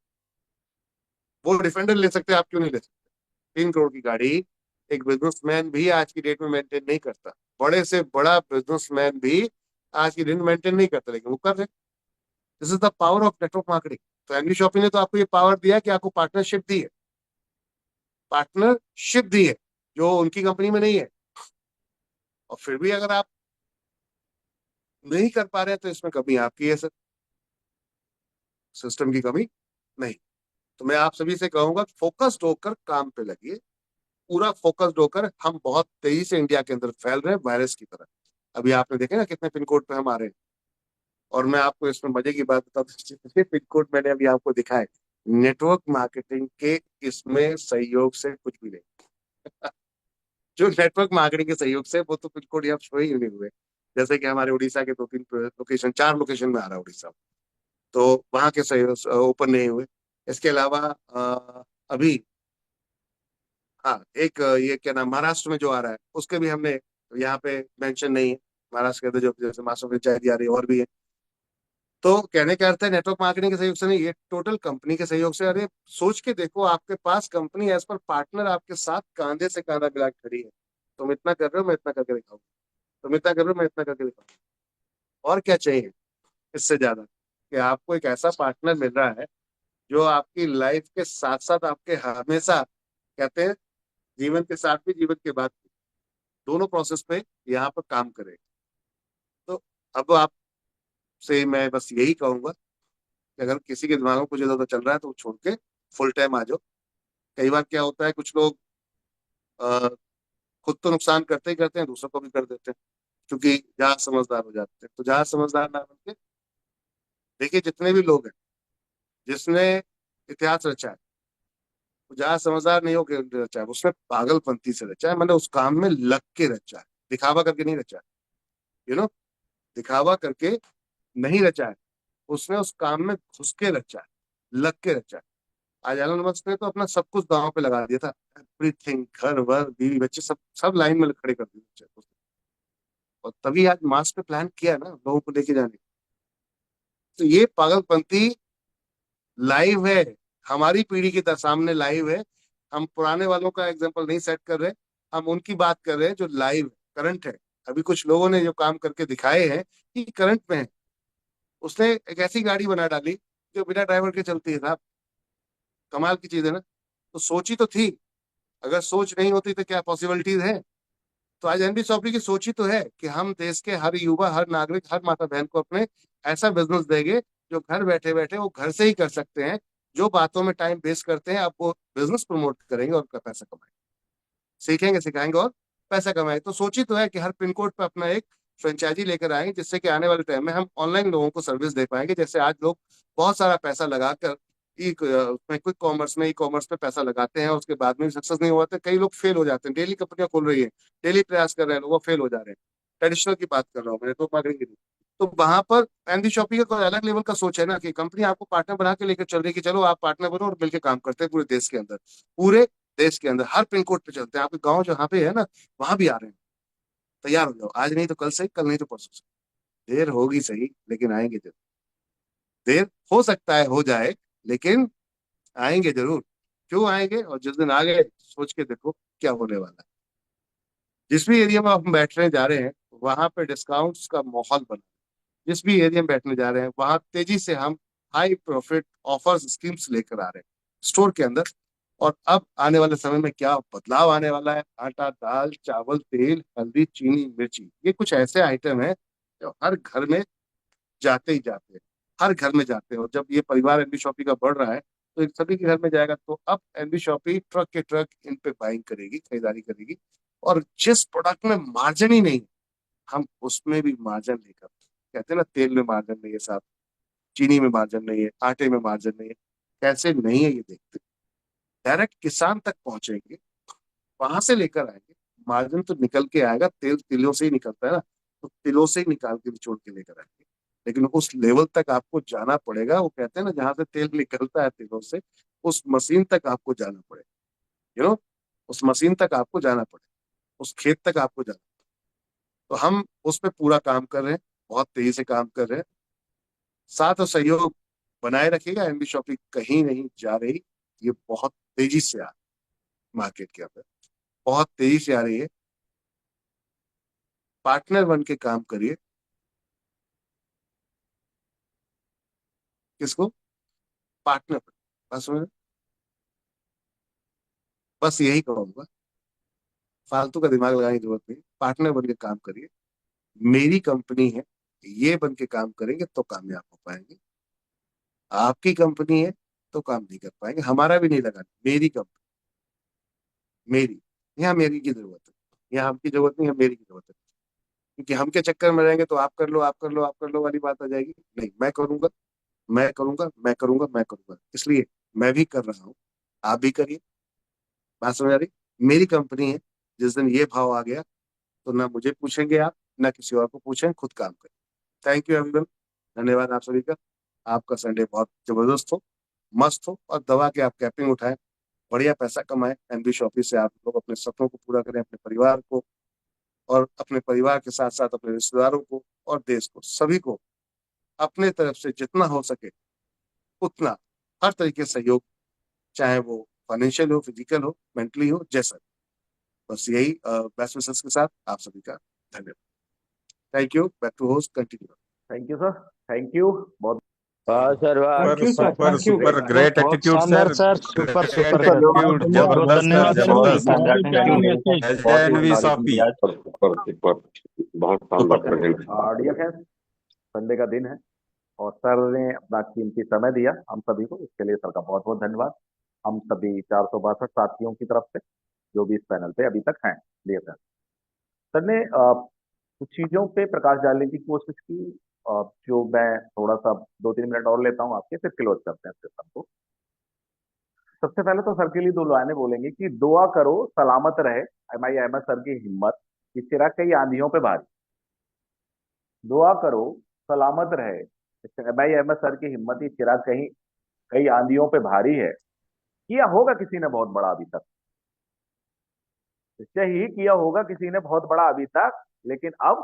वो डिफेंडर ले सकते हैं, आप क्यों नहीं ले सकते? 3 करोड़ की गाड़ी एक बिजनेसमैन भी आज की डेट में मेंटेन नहीं करता, बड़े से बड़ा बिजनेसमैन भी आज की डेट में मेंटेन नहीं करता, लेकिन वो कर रहे। This is the power of network marketing. तो एमडी शॉपिंग ने तो आपको ये पावर दिया कि आपको पार्टनरशिप दी है, पार्टनरशिप दी है जो उनकी कंपनी में नहीं है, और फिर भी अगर आप नहीं कर पा रहे हैं तो इसमें कमी आपकी है सर, सिस्टम की कमी नहीं। तो मैं आप सभी से कहूंगा फोकस्ड होकर काम पे लगिए, पूरा फोकस्ड होकर। हम बहुत तेजी से इंडिया के अंदर फैल रहे हैं वायरस की तरह। अभी आपने देखे ना कितने पिन कोड पे हम आ रहे हैं, और मैं आपको इसमें मजे की बात बता दूं, पिन कोड मैंने अभी आपको दिखाए, नेटवर्क मार्केटिंग के इसमें सहयोग से कुछ भी नहीं जो नेटवर्क मार्केटिंग के सहयोग से, वो तो पिन कोड यहाँ शो ही नहीं हुए। जैसे कि हमारे उड़ीसा के 2-3 लोकेशन, 4 लोकेशन में आ रहा है उड़ीसा, तो वहां के सहयोग ओपन नहीं हुए। इसके अलावा अभी हाँ एक ये क्या नाम, महाराष्ट्र में जो आ रहा है उसके भी हमने यहाँ पे मेंशन नहीं है, महाराष्ट्र के अंदर जो जैसे मास्टर पंचायत आ रही है और भी है। तो कहने का अर्थ है नेटवर्क मार्केटिंग के सहयोग से नहीं, ये टोटल कंपनी के सहयोग से। अरे सोच के देखो, आपके पास कंपनी एज पर पार्टनर आपके साथ कांधे से कांधा मिला खड़ी है, तुम इतना कर रहे हो मैं इतना करके दिखाऊंगा, तुम इतना कर रहे हो मैं इतना करके दिखाऊंगा। और क्या चाहिए इससे ज्यादा कि आपको एक ऐसा पार्टनर मिल रहा है जो आपकी लाइफ के साथ साथ आपके हमेशा, कहते हैं जीवन के साथ भी जीवन के बाद भी, दोनों प्रोसेस पे यहाँ पर काम करे। तो अब आप से मैं बस यही कहूंगा कि अगर किसी के दिमाग में कुछ ज्यादा चल रहा है तो छोड़ के फुल टाइम आ जाओ। कई बार क्या होता है, कुछ लोग खुद तो नुकसान करते ही करते हैं, दूसरों को भी कर देते हैं, क्योंकि जहाज समझदार हो जाते हैं। तो जहाज समझदार ना बनके, देखिए जितने भी लोग हैं जिसने इतिहास रचा है, वो जहाज समझदार नहीं होकर रचा है, उसने पागलपंती से रचा है, मैंने उस काम में लग के रचा है, दिखावा करके नहीं रचा है, दिखावा करके नहीं रचा है, उसने उस काम में घुस के रचा है, लग के रचा है। आज एलन मस्क ने तो अपना सब कुछ दांव पे लगा दिया था, एवरीथिंग, घर वर बीवी बच्चे सब सब लाइन में खड़े कर दिए, और तभी आज मार्स पे प्लान किया ना लोगों को लेके जाने। तो ये पागलपंती लाइव है, हमारी पीढ़ी के सामने लाइव है। हम पुराने वालों का एग्जांपल नहीं सेट कर रहे, हम उनकी बात कर रहे हैं जो लाइव करंट है। अभी कुछ लोगों ने जो काम करके दिखाए हैं कि करंट में है। उसने एक ऐसी गाड़ी बना डाली जो बिना ड्राइवर के चलती है साहब, कमाल की चीज है ना। तो सोची तो थी, अगर सोच नहीं होती तो क्या पॉसिबिलिटीज है। तो आज एमडी सॉफ्टवेयर की सोची तो है कि हम देश के हर युवा, हर नागरिक, हर माता बहन को अपने ऐसा बिजनेस देंगे जो घर बैठे बैठे वो घर से ही कर सकते हैं। जो बातों में टाइम वेस्ट करते हैं, अब वो बिजनेस प्रमोट करेंगे और पैसा कमाएंगे, सीखेंगे सिखाएंगे और पैसा कमाएंगे। तो सोची तो है कि हर पिन कोड पे अपना एक फ्रेंचाइजी लेकर आएंगे, जिससे कि आने वाले टाइम में हम ऑनलाइन लोगों को सर्विस दे पाएंगे। जैसे आज लोग बहुत सारा पैसा लगाकर उसमें क्विक कॉमर्स में, ई कॉमर्स पे पैसा लगाते हैं, उसके बाद में सक्सेस नहीं हुआ तो कई लोग फेल हो जाते हैं। डेली कंपनियां खोल रही है, डेली प्रयास कर रहे हैं लोग, वो फेल हो जा रहे हैं। ट्रेडिशनल की बात कर रहा हूँ, मैंने तो मार्केटिंग की नहीं। तो वहां पर एनबी शॉपी का कोई अलग लेवल का सोच है ना, कि कंपनी आपको पार्टनर बना के लेकर चल रही है कि चलो आप पार्टनर बनो और मिलकर काम करते हैं पूरे देश के अंदर, पूरे देश के अंदर हर पिन कोड पे चलते हैं। आपके गाँव जहाँ पे है ना, वहां भी आ रहे हैं। तैयार हो जाओ, आज नहीं तो कल से, कल नहीं तो परसों से। देर होगी सही, लेकिन आएंगे जरूर। देर हो सकता है हो जाए, लेकिन आएंगे जरूर। क्यों आएंगे? और जिस दिन आ गए सोच के देखो क्या होने वाला है। जिस भी एरिया में हम बैठने जा रहे हैं वहां पे डिस्काउंट्स का माहौल बना। जिस भी एरिया में बैठने जा रहे हैं वहां तेजी से हम हाई प्रॉफिट ऑफर्स स्कीम्स लेकर आ रहे हैं स्टोर के अंदर। और अब आने वाले समय में क्या बदलाव आने वाला है, आटा, दाल, चावल, तेल, हल्दी, चीनी, मिर्ची, ये कुछ ऐसे आइटम है जो हर घर में जाते ही जाते हैं, हर घर में जाते हैं। और जब ये परिवार एनबी शॉपी का बढ़ रहा है तो इन सभी के घर में जाएगा। तो अब एनबी शॉपी ट्रक के ट्रक इन पे बाइंग करेगी, खरीदारी करेगी। और जिस प्रोडक्ट में मार्जिन ही नहीं, हम उसमें भी मार्जिन लेकर, कहते हैं ना तेल में मार्जिन नहीं है साहब, चीनी में मार्जिन नहीं है, आटे में मार्जिन नहीं है, कैसे नहीं है ये देखते। डायरेक्ट किसान तक पहुंचेंगे, वहां से लेकर आएंगे, मार्जिन तो निकल के आएगा। तेल तिलों से ही निकलता है ना, तो तिलों से ही निकाल के निचोड़ के लेकर आएंगे। लेकिन उस लेवल तक आपको जाना पड़ेगा। वो कहते हैं ना, जहां से तेल निकलता है तिलों से, उस मशीन तक आपको जाना पड़ेगा। उस मशीन तक आपको जाना पड़ेगा, उस खेत तक आपको जाना। तो हम उस पर पूरा काम कर रहे हैं, बहुत तेजी से काम कर रहे हैं। साथ और सहयोग बनाए रखिएगा। एनबी शॉपी कहीं नहीं जा रही, ये बहुत तेजी से आ रही मार्केट के अंदर, बहुत तेजी से आ रही है। पार्टनर बन के काम करिए। किसको? पार्टनर। बस मैं बस यही कहूंगा, फालतू का दिमाग लगाने की जरूरत नहीं, पार्टनर बन के काम करिए। मेरी कंपनी है, ये बन के काम करेंगे तो कामयाब हो पाएंगे। आपकी कंपनी है तो काम नहीं कर पाएंगे। हमारा भी नहीं लगा, मेरी कंपनी, मेरी, यहाँ मेरी की जरूरत है, यहाँ हमकी जरूरत नहीं है, मेरी की जरूरत है। क्योंकि हम के चक्कर में रहेंगे तो आप कर लो, आप कर लो, आप कर लो वाली बात आ जाएगी। नहीं, मैं करूंगा, मैं करूंगा, मैं करूंगा, मैं करूंगा। इसलिए मैं भी कर रहा हूँ, आप भी करिए। बात समझ आ रही? मेरी कंपनी है, जिस दिन ये भाव आ गया तो ना मुझे पूछेंगे आप, ना किसी और को पूछें, खुद काम करें। थैंक यू एवरीवन, धन्यवाद आप सभी का। आपका संडे बहुत जबरदस्त हो, मस्त हो, और दवा के आप कैपिंग उठाएं, बढ़िया पैसा कमाएं। एनबी शॉपी से आप लोग अपने सपनों को पूरा करें, अपने परिवार को, और अपने परिवार के साथ साथ अपने रिश्तेदारों को और देश को, सभी को अपने तरफ से जितना हो सके उतना हर तरीके से सहयोग, चाहे वो फाइनेंशियल हो, फिजिकल हो, मेंटली हो, जैसा भी। बस यही बेस्ट विशेस के साथ आप सभी का धन्यवाद। Thank you. Back to host, continue. Thank you sir, thank you बहुत। Sir super super great attitude sir, super great sir attitude, जबरदस्त जबरदस्त। NV shoppy. बहुत डियर फ्रेंड्स, संडे का दिन है और सर ने अपना कीमती समय दिया हम सभी को, इसके लिए सर का बहुत बहुत धन्यवाद। हम सभी 462 साथियों की तरफ से जो भी इस पैनल पे अभी तक हैं। डियर फ्रेंड्स, सर ने कुछ चीजों पे प्रकाश डालने की कोशिश की, जो मैं थोड़ा सा 2-3 मिनट और लेता हूँ आपके, फिर क्लोज करते हैं सेशन को। सबसे पहले तो सर के लिए 2 लाइनें बोलेंगे कि दुआ करो सलामत रहे एमआई अहमद सर की हिम्मत, कि चिराग कई आंधियों पे भारी। दुआ करो सलामत रहे एमआई अहमद सर की हिम्मत, ये चिराग कहीं कई आंधियों पे भारी है। किया होगा किसी ने बहुत बड़ा अभी तक, निश्चय ही किया होगा किसी ने बहुत बड़ा अभी तक, लेकिन अब